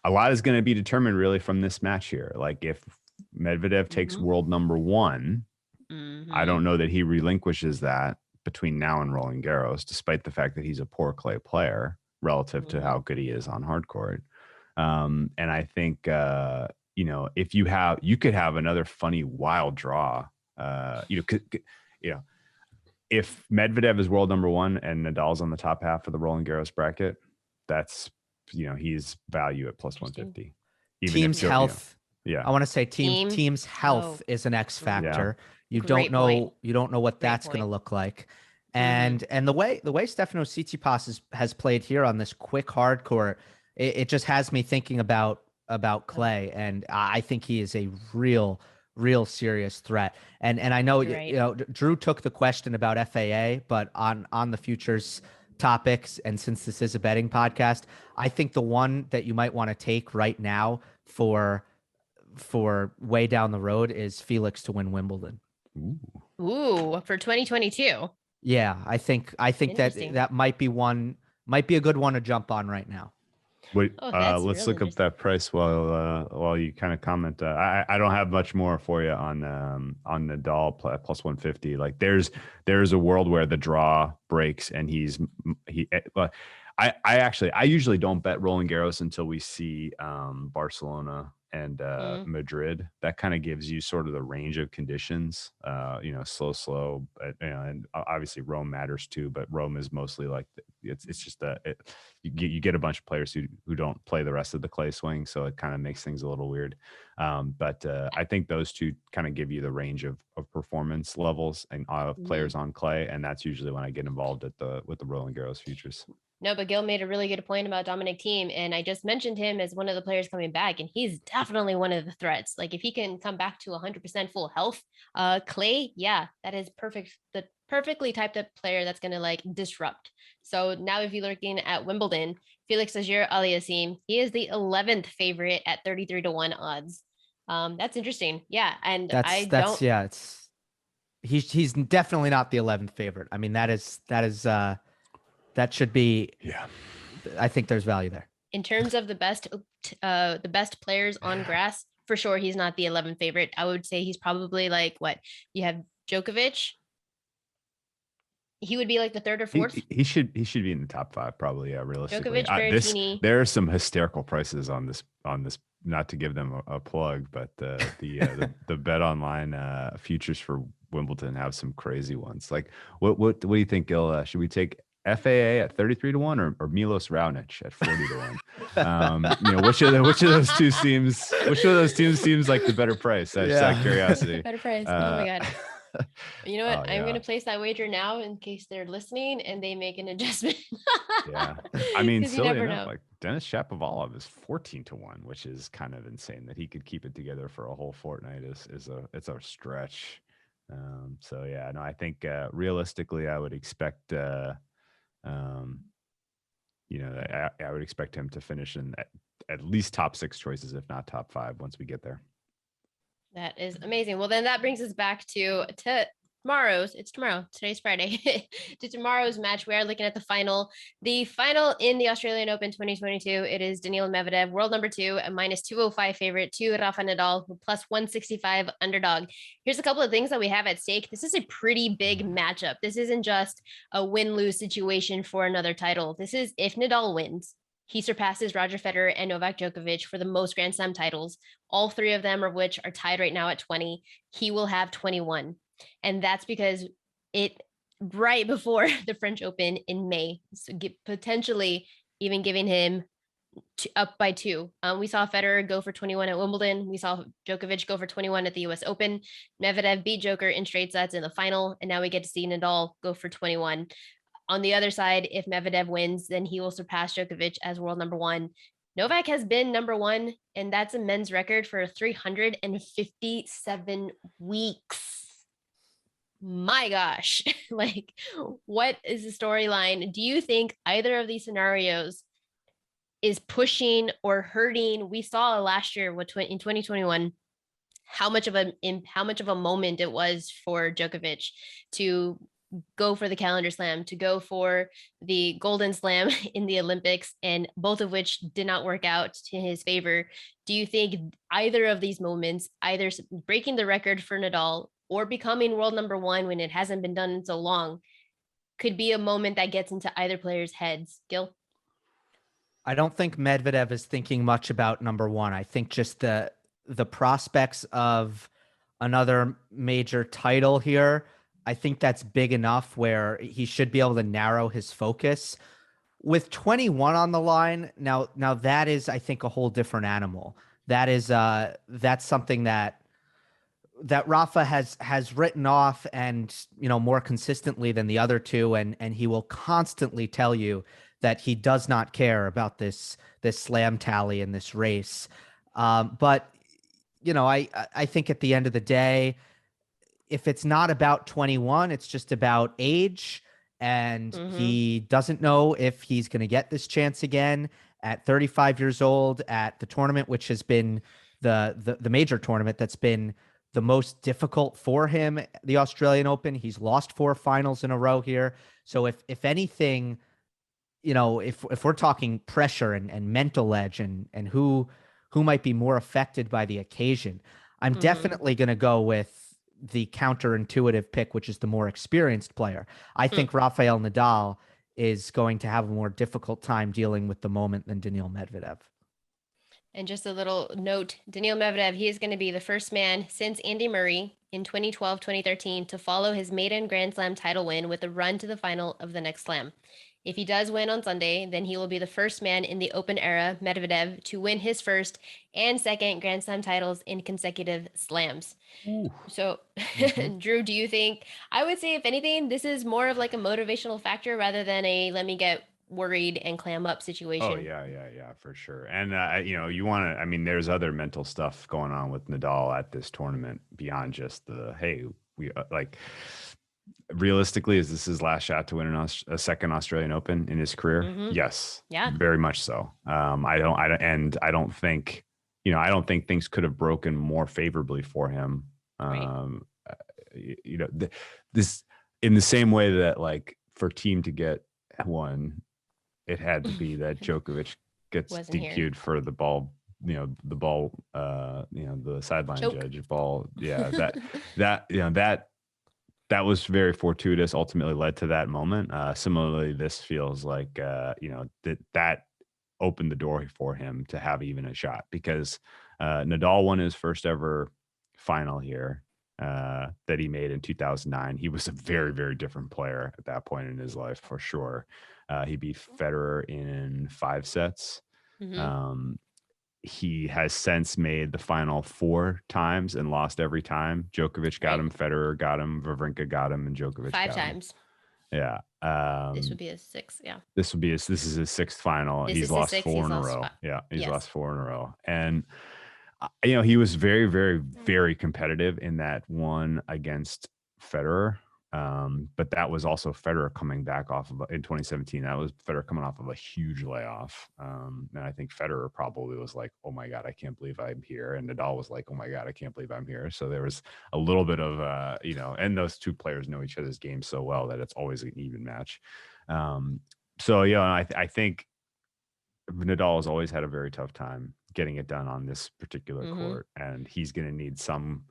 a lot is going to be determined really from this match here. Like, if Medvedev takes world #1, I don't know that he relinquishes that between now and Roland Garros, despite the fact that he's a poor clay player relative to how good he is on hard court. And I think, if you could have another funny wild draw, if Medvedev is world #1 and Nadal's on the top half of the Roland Garros bracket, that's, he's value at plus 150. Team's health. I want to say team's health is an X factor. You don't know what that's going to look like. And the way Stefanos Tsitsipas has played here on this quick hard court, it just has me thinking about clay, and I think he is a real serious threat. And I know Drew took the question about FAA, but on the futures topics, and since this is a betting podcast, I think the one that you might want to take right now for way down the road is Felix to win Wimbledon. Ooh, for 2022. Yeah, I think that might be a good one to jump on right now. Wait, Oh, that's let's really look up that price while you kind of comment. I don't have much more for you on Nadal plus 150. Like there's a world where the draw breaks and but I usually don't bet Roland Garros until we see Barcelona and Madrid. That kind of gives you sort of the range of conditions. Slow, and obviously Rome matters too, but Rome is mostly like it's just you get a bunch of players who don't play the rest of the clay swing, so it kind of makes things a little weird. But I think those two kind of give you the range of performance levels and players on clay, and that's usually when I get involved with the Roland Garros futures. No, but Gil made a really good point about Dominic Thiem, and I just mentioned him as one of the players coming back, and he's definitely one of the threats. Like if he can come back to 100% full health, clay, yeah, that is perfect. The perfectly typed up player that's going to like disrupt. So now if you're looking at Wimbledon, Felix Auger Aliassime, he is the 11th favorite at 33-1 odds. That's interesting. Yeah, and he's definitely not the 11th favorite. I mean, that should be, yeah. I think there's value there. In terms of the best players on grass, for sure he's not the 11th favorite. I would say he's probably like what you have Djokovic. He would be like the third or fourth. He should be in the top 5 probably. Yeah, realistically. Djokovic, Berrettini. There are some hysterical prices on this. Not to give them a plug, but the bet online futures for Wimbledon have some crazy ones. Like what do you think, Gil? Should we take FAA at 33-1 or Milos Raonic at 40-1? Which of those two seems like the better price? Just out of curiosity. Better price. Oh my god. You know what? I'm going to place that wager now in case they're listening and they make an adjustment. Yeah. I mean, silly enough, like Denis Shapovalov is 14-1, which is kind of insane that he could keep it together for a whole fortnight it's a stretch. So yeah, no, I think realistically I would expect I would expect him to finish in at least top 6 choices, if not top 5, once we get there. That is amazing. Well, then that brings us back to tomorrow's. It's tomorrow. Today's Friday. To tomorrow's match. We are looking at the final. The final in the Australian Open 2022. It is Daniil Medvedev, world number 2, a -205 favorite to Rafa Nadal, plus 165 underdog. Here's a couple of things that we have at stake. This is a pretty big matchup. This isn't just a win-lose situation for another title. This is if Nadal wins, he surpasses Roger Federer and Novak Djokovic for the most Grand Slam titles, all 3 of them of which are tied right now at 20. He will have 21. And that's because right before the French Open in May, so potentially even giving him up by 2. We saw Federer go for 21 at Wimbledon. We saw Djokovic go for 21 at the US Open. Medvedev beat Joker in straight sets in the final. And now we get to see Nadal go for 21. On the other side, if Medvedev wins, then he will surpass Djokovic as world number 1. Novak has been number 1, and that's a men's record for 357 weeks. My gosh, like what is the storyline? Do you think either of these scenarios is pushing or hurting? We saw last year in 2021 how much of a moment it was for Djokovic to go for the calendar slam, to go for the golden slam in the Olympics, and both of which did not work out to his favor. Do you think either of these moments, either breaking the record for Nadal or becoming world number 1 when it hasn't been done in so long, could be a moment that gets into either player's heads? Gil? I don't think Medvedev is thinking much about number 1. I think just the prospects of another major title here, I think that's big enough where he should be able to narrow his focus. With 21 on the line, now that is, I think, a whole different animal. That is that's something that Rafa has written off, and more consistently than the other two, and he will constantly tell you that he does not care about this slam tally in this race. But I think at the end of the day, if it's not about 21, it's just about age, and he doesn't know if he's going to get this chance again at 35 years old at the tournament, which has been the major tournament that's been the most difficult for him, the Australian Open. He's lost 4 finals in a row here. So if anything, if we're talking pressure and mental edge and who might be more affected by the occasion, I'm definitely going to go with the counterintuitive pick, which is the more experienced player. I think Rafael Nadal is going to have a more difficult time dealing with the moment than Daniil Medvedev. And just a little note, Daniil Medvedev, he is going to be the first man since Andy Murray in 2012, 2013 to follow his maiden Grand Slam title win with a run to the final of the next slam. If he does win on Sunday, then he will be the first man in the Open era, Medvedev, to win his first and second Grand Slam titles in consecutive slams. Ooh. So, Drew, do you think, I would say, if anything, this is more of like a motivational factor rather than a let me get worried and clam up situation? Oh, yeah, for sure. And, you want to, I mean, there's other mental stuff going on with Nadal at this tournament beyond just realistically, is this his last shot to win a second Australian Open in his career? Yes. Yeah. Very much so. I don't think things could have broken more favorably for him. This in the same way that like for Team to get one, it had to be that Djokovic gets DQ'd for the ball, the sideline judge ball. Yeah. That was very fortuitous, ultimately led to that moment. Similarly, this feels like, that opened the door for him to have even a shot, because Nadal won his first ever final here that he made in 2009. He was a very, very different player at that point in his life, for sure. He beat Federer in 5 sets. He has since made the final 4 times and lost every time. Djokovic got him, Federer got him, Wawrinka got him, and Djokovic 5 times. Yeah. This would be his 6th. Yeah. This is his 6th final. He's lost 4 in a row. Yeah. He's lost 4 in a row. And, he was very, very, very competitive in that one against Federer. But that was also Federer coming back in 2017. That was Federer coming off of a huge layoff. And I think Federer probably was like, oh my God, I can't believe I'm here. And Nadal was like, oh my God, I can't believe I'm here. So there was a little bit of, and those two players know each other's game so well that it's always an even match. I think Nadal has always had a very tough time getting it done on this particular court. And he's going to need some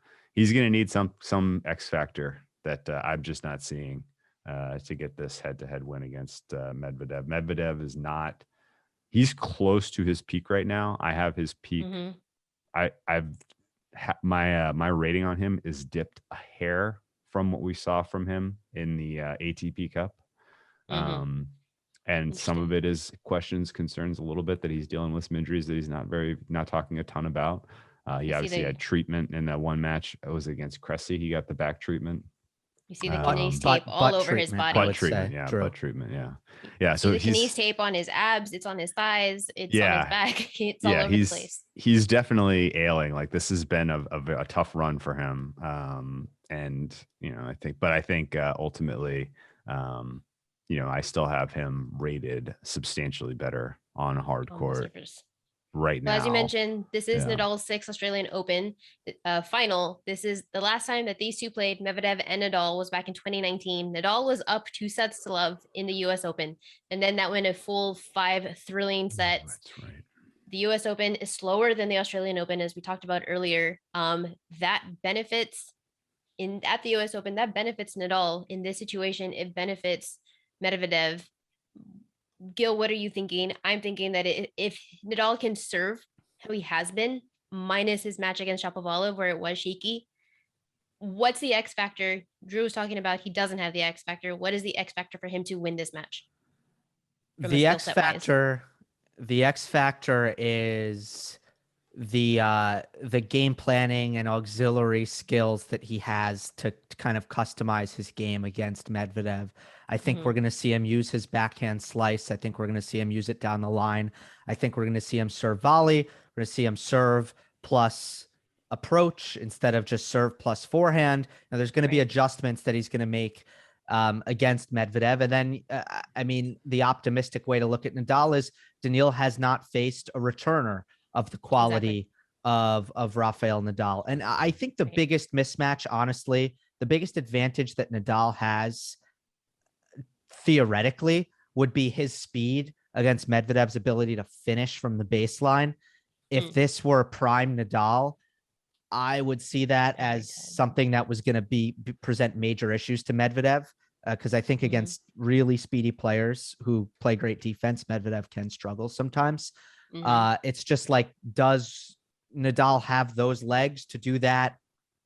X factor that I'm just not seeing to get this head-to-head win against Medvedev. Medvedev is not, he's close to his peak right now. I have his peak. My rating on him is dipped a hair from what we saw from him in the ATP Cup. And some of it is concerns a little bit that he's dealing with some injuries that he's not talking a ton about. He obviously had treatment in that one match. It was against Cressy. He got the back treatment. You see the kinese tape all over his body. Butt treatment, yeah. So the kinese tape on his abs, it's on his thighs, it's on his back, it's all over the place. He's definitely ailing. Like, this has been a tough run for him. I think ultimately, I still have him rated substantially better on hard court right now. As you mentioned, this is Nadal's 6th Australian Open final. This is the last time that these two played. Medvedev and Nadal was back in 2019. Nadal was up 2 sets to love in the US Open, and then that went a full 5 thrilling sets. That's right. The US Open is slower than the Australian Open, as we talked about earlier. That benefits at the US Open, that benefits Nadal. In this situation, it benefits Medvedev. Gill, what are you thinking? I'm thinking that if Nadal can serve how he has been, minus his match against Shapovalov where it was shaky, what's the X factor? Drew was talking about he doesn't have the X factor. What is the X factor for him to win this match? The X factor is the game planning and auxiliary skills that he has to kind of customize his game against Medvedev. I think we're going to see him use his backhand slice. I think we're going to see him use it down the line. I think we're going to see him serve volley. We're going to see him serve plus approach instead of just serve plus forehand. Now, there's going to be adjustments that he's going to make against Medvedev. And then, the optimistic way to look at Nadal is Daniil has not faced a returner of the quality of Rafael Nadal. And I think the biggest mismatch, honestly, the biggest advantage that Nadal has theoretically would be his speed against Medvedev's ability to finish from the baseline. If this were prime Nadal, I would see that as something that was going to present major issues to Medvedev. Because I think against really speedy players who play great defense, Medvedev can struggle sometimes. It's just like, does Nadal have those legs to do that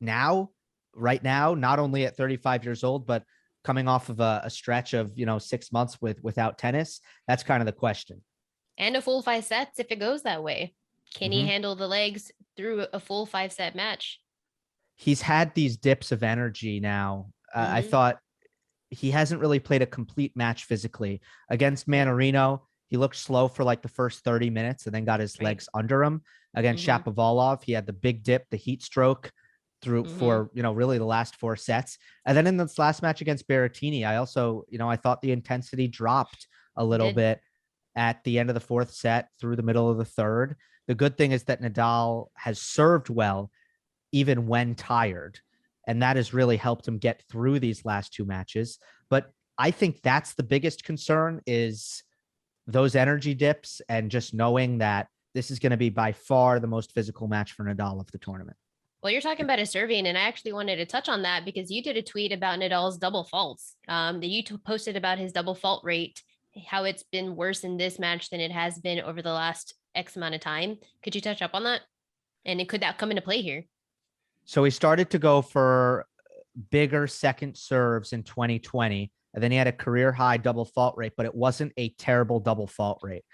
right now, not only at 35 years old, but coming off of a stretch of, 6 months without tennis? That's kind of the question. And a full 5 sets if it goes that way. Can he handle the legs through a full 5-set match? He's had these dips of energy now. I thought he hasn't really played a complete match physically. Against Mannarino, he looked slow for like the first 30 minutes and then got his legs under him. Against Shapovalov, he had the big dip, the heat stroke for, really the last 4 sets. And then in this last match against Berrettini, I also, I thought the intensity dropped a little bit at the end of the 4th set through the middle of the 3rd. The good thing is that Nadal has served well, even when tired. And that has really helped him get through these last 2 matches. But I think that's the biggest concern, is those energy dips and just knowing that this is going to be by far the most physical match for Nadal of the tournament. Well, you're talking about his serving, and I actually wanted to touch on that because you did a tweet about Nadal's double faults. That you posted about his double fault rate, how it's been worse in this match than it has been over the last X amount of time. Could you touch up on that? And could that come into play here? So he started to go for bigger second serves in 2020, and then he had a career high double fault rate, but it wasn't a terrible double fault rate.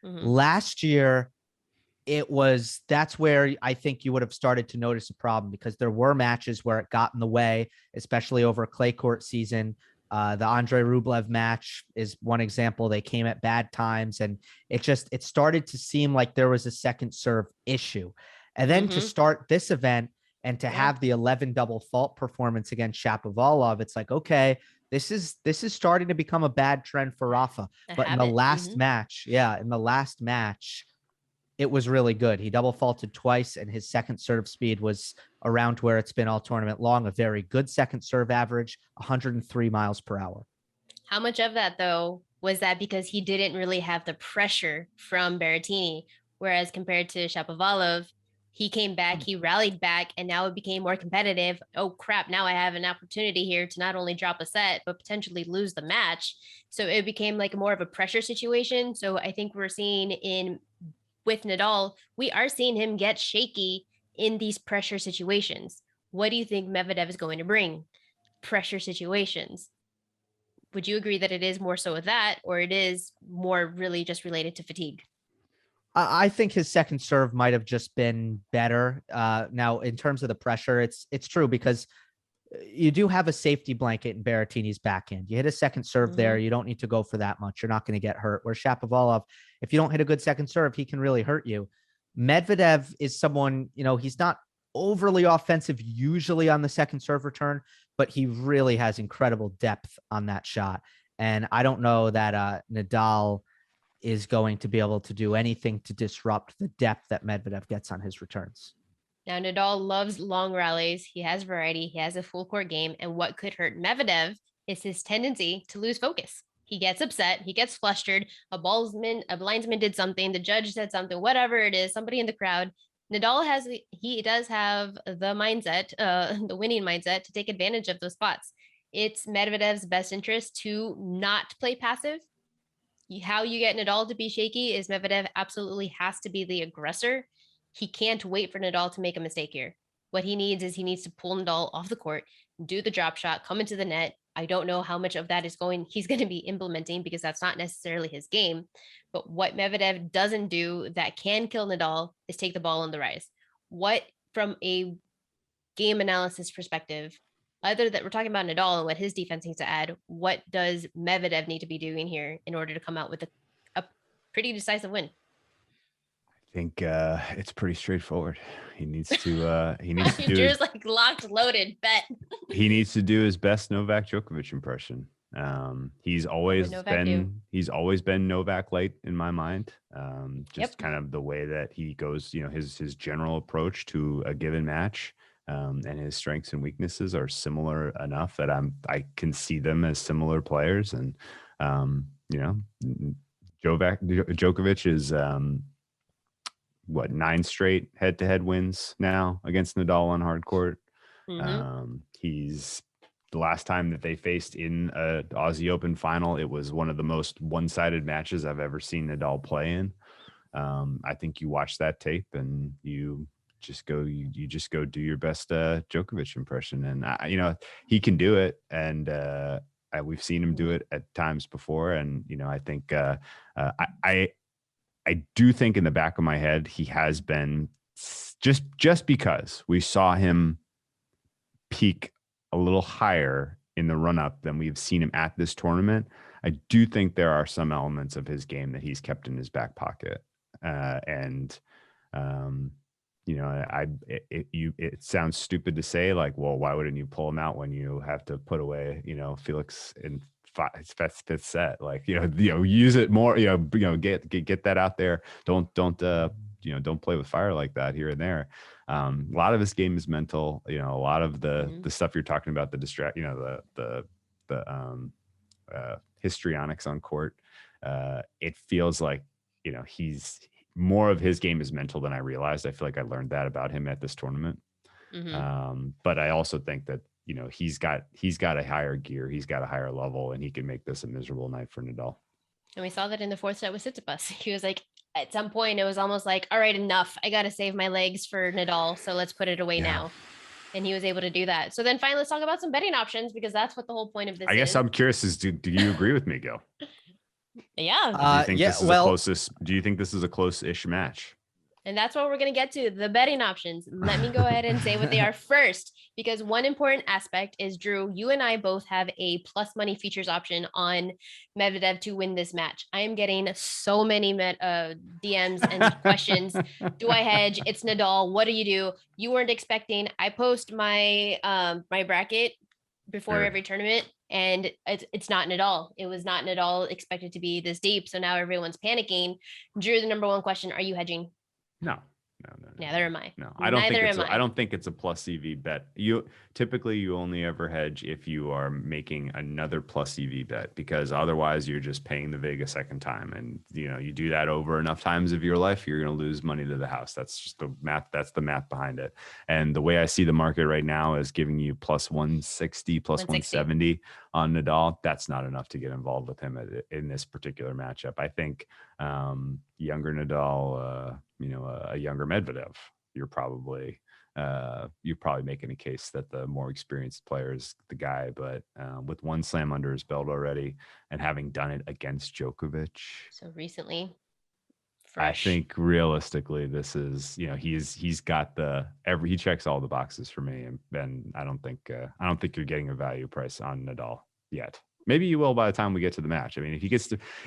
Last year, that's where I think you would have started to notice a problem, because there were matches where it got in the way, especially over a clay court season. The Andrei Rublev match is one example. They came at bad times, and it started to seem like there was a second serve issue. And then to start this event and to have the 11 double fault performance against Shapovalov, it's like, okay, this is starting to become a bad trend for Rafa. But in the last match, it was really good. He double faulted twice, and his second serve speed was around where it's been all tournament long, a very good second serve average, 103 miles per hour. How much of that, though, was that because he didn't really have the pressure from Berrettini, whereas compared to Shapovalov, he came back, he rallied back, and now it became more competitive. Oh, crap, now I have an opportunity here to not only drop a set, but potentially lose the match. So it became like more of a pressure situation. So I think we're seeing with Nadal, we are seeing him get shaky in these pressure situations. What do you think Medvedev is going to bring? Pressure situations. Would you agree that it is more so with that, or it is more really just related to fatigue? I think his second serve might have just been better. Now, in terms of the pressure, it's true, because you do have a safety blanket in Berrettini's backhand. You hit a second serve there, you don't need to go for that much. You're not going to get hurt. Where Shapovalov, if you don't hit a good second serve, he can really hurt you. Medvedev is someone, he's not overly offensive usually on the second serve return, but he really has incredible depth on that shot. And I don't know that Nadal is going to be able to do anything to disrupt the depth that Medvedev gets on his returns. Now, Nadal loves long rallies. He has variety. He has a full court game. And what could hurt Medvedev is his tendency to lose focus. He gets upset. He gets flustered. A linesman did something. The judge said something, whatever it is, somebody in the crowd. Nadal does have the mindset, the winning mindset, to take advantage of those spots. It's Medvedev's best interest to not play passive. How you get Nadal to be shaky is Medvedev absolutely has to be the aggressor. He can't wait for Nadal to make a mistake here. What he needs to pull Nadal off the court, do the drop shot, come into the net. I don't know how much of that he's going to be implementing, because that's not necessarily his game. But what Medvedev doesn't do that can kill Nadal is take the ball on the rise. What, from a game analysis perspective, other that we're talking about Nadal and what his defense needs to add, what does Medvedev need to be doing here in order to come out with a pretty decisive win? I think it's pretty straightforward. He needs to do Drew's like locked, loaded, bet. He needs to do his best Novak Djokovic impression. He's always been Novak light in my mind. Kind of the way that he goes, his general approach to a given match, and his strengths and weaknesses are similar enough that I can see them as similar players. And Djokovic is 9 straight head-to-head wins now against Nadal on hard court. He's the last time that they faced in a Aussie Open final, it was one of the most one-sided matches I've ever seen Nadal play in. I think you watch that tape and you just go do your best Djokovic impression, and he can do it, and we've seen him do it at times before, and I think I do think in the back of my head he has been just because we saw him peak a little higher in the run up than we've seen him at this tournament. I do think there are some elements of his game that he's kept in his back pocket, it sounds stupid to say, like, well, why wouldn't you pull him out when you have to put away Felix in fifth set? Like, use it more, get that out there. Don't play with fire like that here and there. A lot of this game is mental. A lot of the stuff you're talking about, the distract, the histrionics on court. It feels like he's more of his game is mental than I realized. I feel like I learned that about him at this tournament. But I also think that he's got a higher gear, he's got a higher level, and he can make this a miserable night for Nadal. And we saw that in the fourth set with Tsitsipas. He was like, at some point, it was almost like, all right, enough. I got to save my legs for Nadal, so let's put it away now. And he was able to do that. So then finally, let's talk about some betting options, because that's what the whole point of this is. I guess I'm curious, do you agree with me, Gill? Yeah. Do you think this is a close-ish match? And that's what we're going to get to, the betting options. Let me go ahead and say what they are first, because one important aspect is, Drew, you and I both have a plus money features option on Medvedev to win this match. I am getting so many DMs and questions. Do I hedge? It's Nadal. What do you do? You weren't expecting. I post my my bracket before every tournament, and it's not Nadal. It was not Nadal expected to be this deep. So now everyone's panicking. Drew, the number one question, are you hedging? No. Neither am I. No, I don't think it's a plus EV bet. You only ever hedge if you are making another plus EV bet, because otherwise you're just paying the vig a second time. And you do that over enough times of your life, you're going to lose money to the house. That's just the math. That's the math behind it. And the way I see the market right now is giving you plus 160, plus 170 on Nadal. That's not enough to get involved with him in this particular matchup. I think younger Nadal, a younger Medvedev, you're probably making a case that the more experienced player is the guy. But with one slam under his belt already, and having done it against Djokovic so recently, fresh. I think realistically, this is he's got he checks all the boxes for me, and I don't think you're getting a value price on Nadal yet. Maybe you will by the time we get to the match. I mean,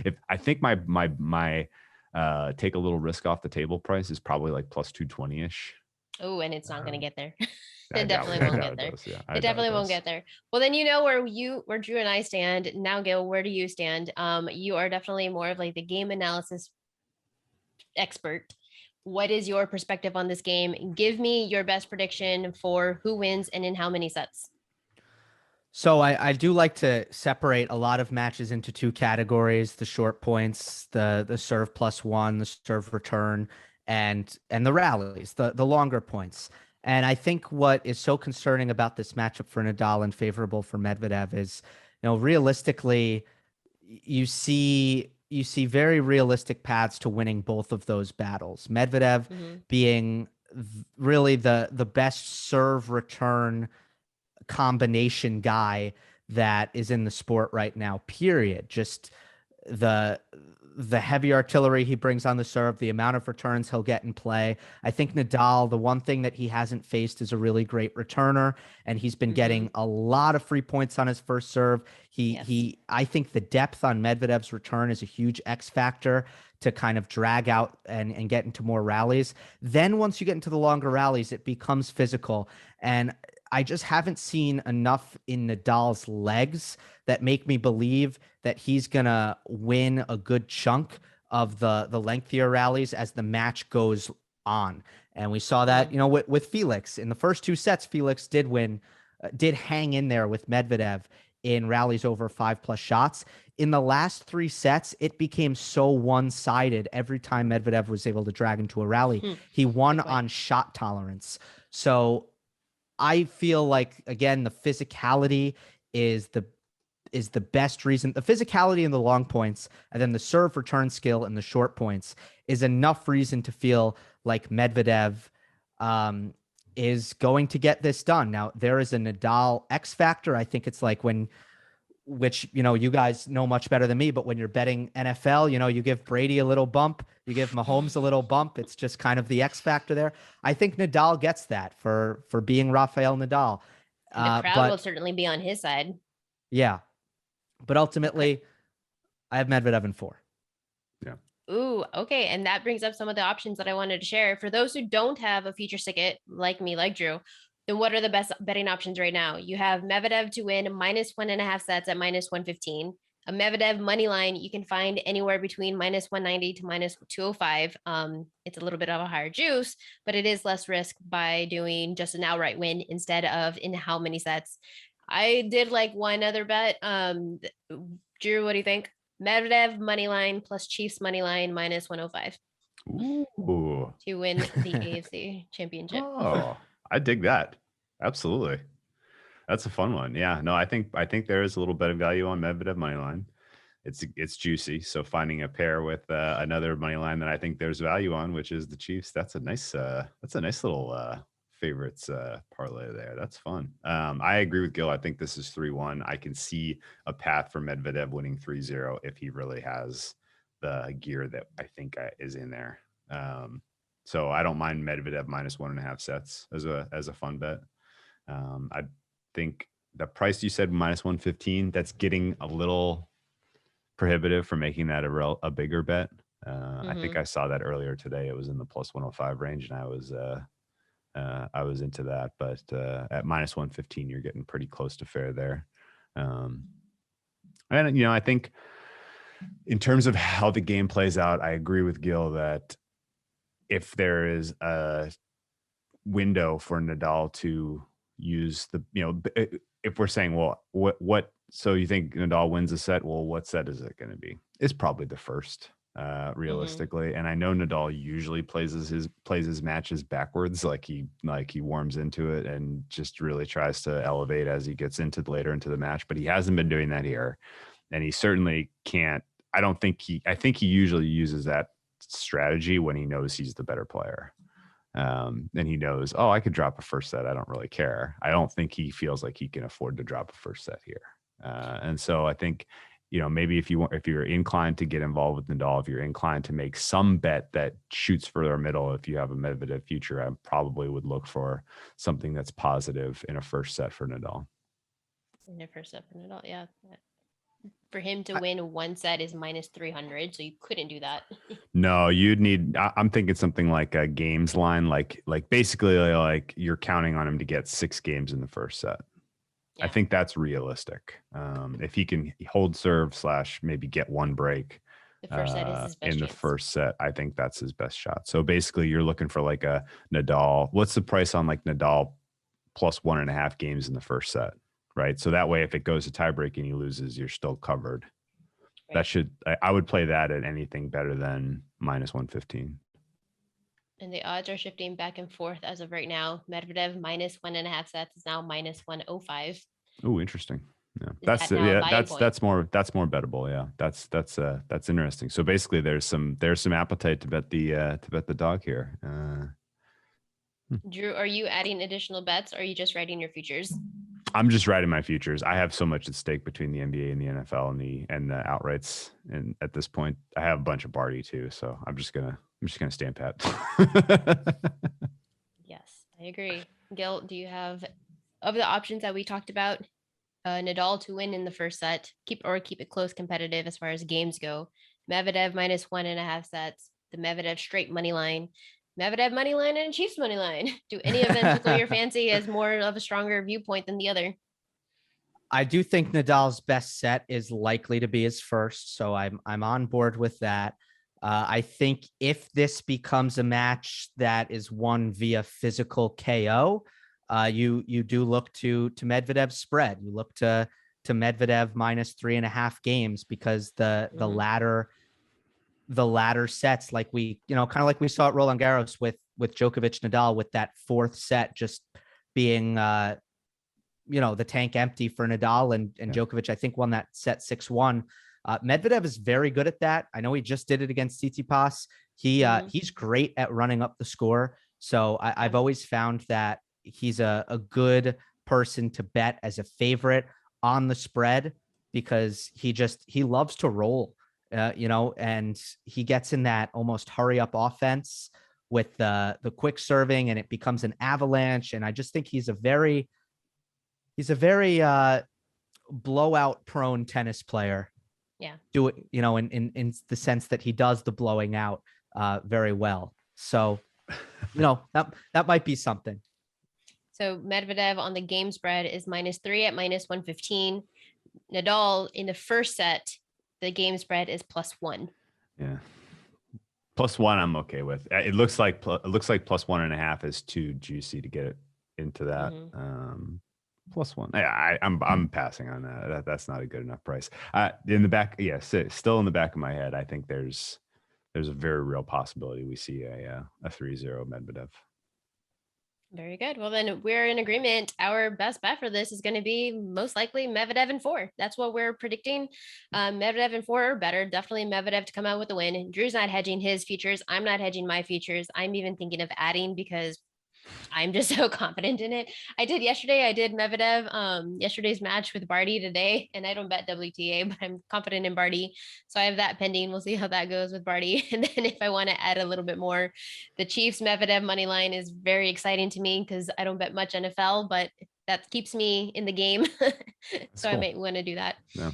if I think my take a little risk off the table price is probably like plus 220-ish. Oh, and it's not going to get there. It definitely won't get there. It definitely won't get there. Well, then where Drew and I stand. Now, Gil, where do you stand? You are definitely more of like the game analysis expert. What is your perspective on this game? Give me your best prediction for who wins and in how many sets. So I do like to separate a lot of matches into two categories: the short points, the serve plus one, the serve return, and the rallies, the longer points. And I think what is so concerning about this matchup for Nadal and favorable for Medvedev is, realistically, you see very realistic paths to winning both of those battles. Medvedev being really the best serve return combination guy that is in the sport right now, period. Just the heavy artillery he brings on the serve, the amount of returns he'll get in play. I think Nadal, the one thing that he hasn't faced is a really great returner, and he's been getting a lot of free points on his first serve. I think the depth on Medvedev's return is a huge X factor to kind of drag out and get into more rallies. Then once you get into the longer rallies, it becomes physical. And I just haven't seen enough in Nadal's legs that make me believe that he's going to win a good chunk of the lengthier rallies as the match goes on. And we saw that, with Felix. In the first two sets, Felix did hang in there with Medvedev in rallies over 5+ shots. in the last 3 sets, it became so one-sided every time Medvedev was able to drag into a rally. He won on shot tolerance. So I feel like, again, the physicality is the best reason. The physicality in the long points, and then the serve return skill in the short points is enough reason to feel like Medvedev is going to get this done. Now, there is a Nadal X factor. I think it's like which, you guys know much better than me, but when you're betting NFL, you give Brady a little bump, you give Mahomes a little bump. It's just kind of the X factor there. I think Nadal gets that for being Rafael Nadal. And the crowd will certainly be on his side. Yeah. But ultimately, I have Medvedev in 4. Yeah. Ooh, okay. And that brings up some of the options that I wanted to share. For those who don't have a feature ticket like me, like Drew, then what are the best betting options right now? You have Medvedev to win -1.5 sets at -115. A Medvedev money line you can find anywhere between -190 to -205. It's a little bit of a higher juice, but it is less risk by doing just an outright win instead of in how many sets. I did like one other bet. Drew, what do you think? Medvedev money line plus Chiefs money line -105. Ooh. To win the AFC championship. Oh, I dig that. Absolutely. That's a fun one. Yeah, no, I think there is a little bit of value on Medvedev money line. It's juicy. So finding a pair with another money line that I think there's value on, which is the Chiefs, that's a nice little favorites parlay there. That's fun. I agree with Gill. I think this is 3-1. I can see a path for Medvedev winning 3-0 if he really has the gear that I think is in there. So I don't mind Medvedev -1.5 sets as a fun bet. I think the price you said -115, that's getting a little prohibitive for making that a bigger bet. I think I saw that earlier today. It was in the +105 range, and I was into that. But at -115, you're getting pretty close to fair there. And I think in terms of how the game plays out, I agree with Gill that if there is a window for Nadal to use if we're saying, well, what, so you think Nadal wins a set? Well, what set is it going to be? It's probably the first, realistically. And I know Nadal usually plays his matches backwards, like he warms into it and just really tries to elevate as he gets later into the match, but he hasn't been doing that here. And he certainly can't. I think he usually uses that strategy when he knows he's the better player. And he knows, I could drop a first set. I don't really care. I don't think he feels like he can afford to drop a first set here. And so I think, maybe if you're inclined to get involved with Nadal, if you're inclined to make some bet that shoots further middle, if you have a Medvedev future, I probably would look for something that's positive in a first set for Nadal. In a first set for Nadal, yeah. For him to win one set is -300, so you couldn't do that. No, you'd need. I'm thinking something like a games line, like basically like you're counting on him to get 6 games in the first set. Yeah. I think that's realistic. If he can hold serve / maybe get one break, the first set is his best in chance. The first set, I think that's his best shot. So basically, you're looking for like a Nadal. What's the price on like Nadal +1.5 games in the first set? Right. So that way, if it goes to tiebreak and he loses, you're still covered. Right. I would play that at anything better than -115. And the odds are shifting back and forth as of right now. Medvedev -1.5 sets is now -105. Oh, interesting. Yeah, that's more bettable. Yeah, that's interesting. So basically, there's some appetite to bet the dog here. Drew, are you adding additional bets, or are you just writing your futures? I'm just writing my futures. I have so much at stake between the NBA and the NFL and the outrights. And at this point, I have a bunch of Barty too. So I'm just gonna stand pat. Yes, I agree. Gil, do you have, of the options that we talked about, Nadal to win in the first set, keep it close, competitive as far as games go, Medvedev -1.5 sets, the Medvedev straight money line, Medvedev money line, and Chiefs money line? Do any of them tickle your fancy as more of a stronger viewpoint than the other? I do think Nadal's best set is likely to be his first, so I'm on board with that. I think if this becomes a match that is won via physical KO, you do look to Medvedev's spread. You look to to Medvedev minus 3.5 games, because the latter sets, like we, kind of like we saw at Roland Garros with Djokovic Nadal, with that fourth set just being, the tank empty for Nadal, and Djokovic, I think, won that set 6-1. Medvedev is very good at that. I know he just did it against Tsitsipas. He's great at running up the score. So I've always found that he's a good person to bet as a favorite on the spread, because he loves to roll, and he gets in that almost hurry up offense with the quick serving, and it becomes an avalanche. And I just think he's a very blowout prone tennis player. Yeah. Do it, in the sense that he does the blowing out very well. So, that might be something. So Medvedev on the game spread is -3 at -115. Nadal in the first set, the game spread is +1. Yeah. +1 I'm okay with. It looks like +1.5 is too juicy to get it into that. +1. Yeah, I'm passing on that. That's not a good enough price. In the back, still in the back of my head, I think there's a very real possibility we see a 3-0 Medvedev. Very good. Well, then we're in agreement. Our best bet for this is going to be most likely Medvedev in 4. That's what we're predicting. Medvedev in 4 or better. Definitely Medvedev to come out with the win. Drew's not hedging his features. I'm not hedging my features. I'm even thinking of adding, because I'm just so confident in it. I did Medvedev, yesterday's match with Barty today, and I don't bet WTA, but I'm confident in Barty. So I have that pending. We'll see how that goes with Barty. And then if I want to add a little bit more, the Chiefs Medvedev money line is very exciting to me, because I don't bet much NFL, but that keeps me in the game. So cool. I might want to do that. Yeah.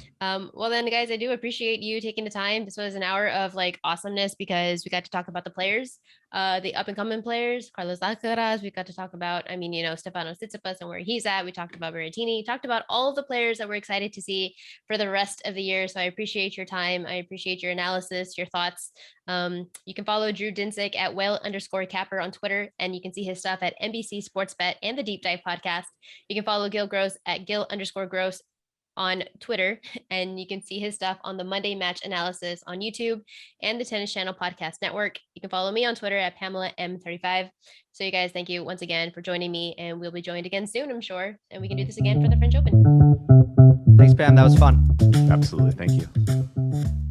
Well then, guys, I do appreciate you taking the time. This was an hour of awesomeness, because we got to talk about the players, the up and coming players, Carlos Alcaraz. We got to talk about, Stefanos Tsitsipas and where he's at. We talked about Berrettini, talked about all of the players that we're excited to see for the rest of the year. So I appreciate your time. I appreciate your analysis, your thoughts. You can follow Drew Dinsick at whale_capper on Twitter, and you can see his stuff at NBC Sportsbet and the Deep Dive podcast. You can follow Gill Gross at Gill_Gross on Twitter, and you can see his stuff on the Monday Match Analysis on YouTube and the Tennis Channel Podcast Network. You can follow me on Twitter at Pamela M35. So you guys, thank you once again for joining me, and we'll be joined again soon, I'm sure, and we can do this again for the French Open. Thanks, Pam. That was fun. Absolutely. Thank you.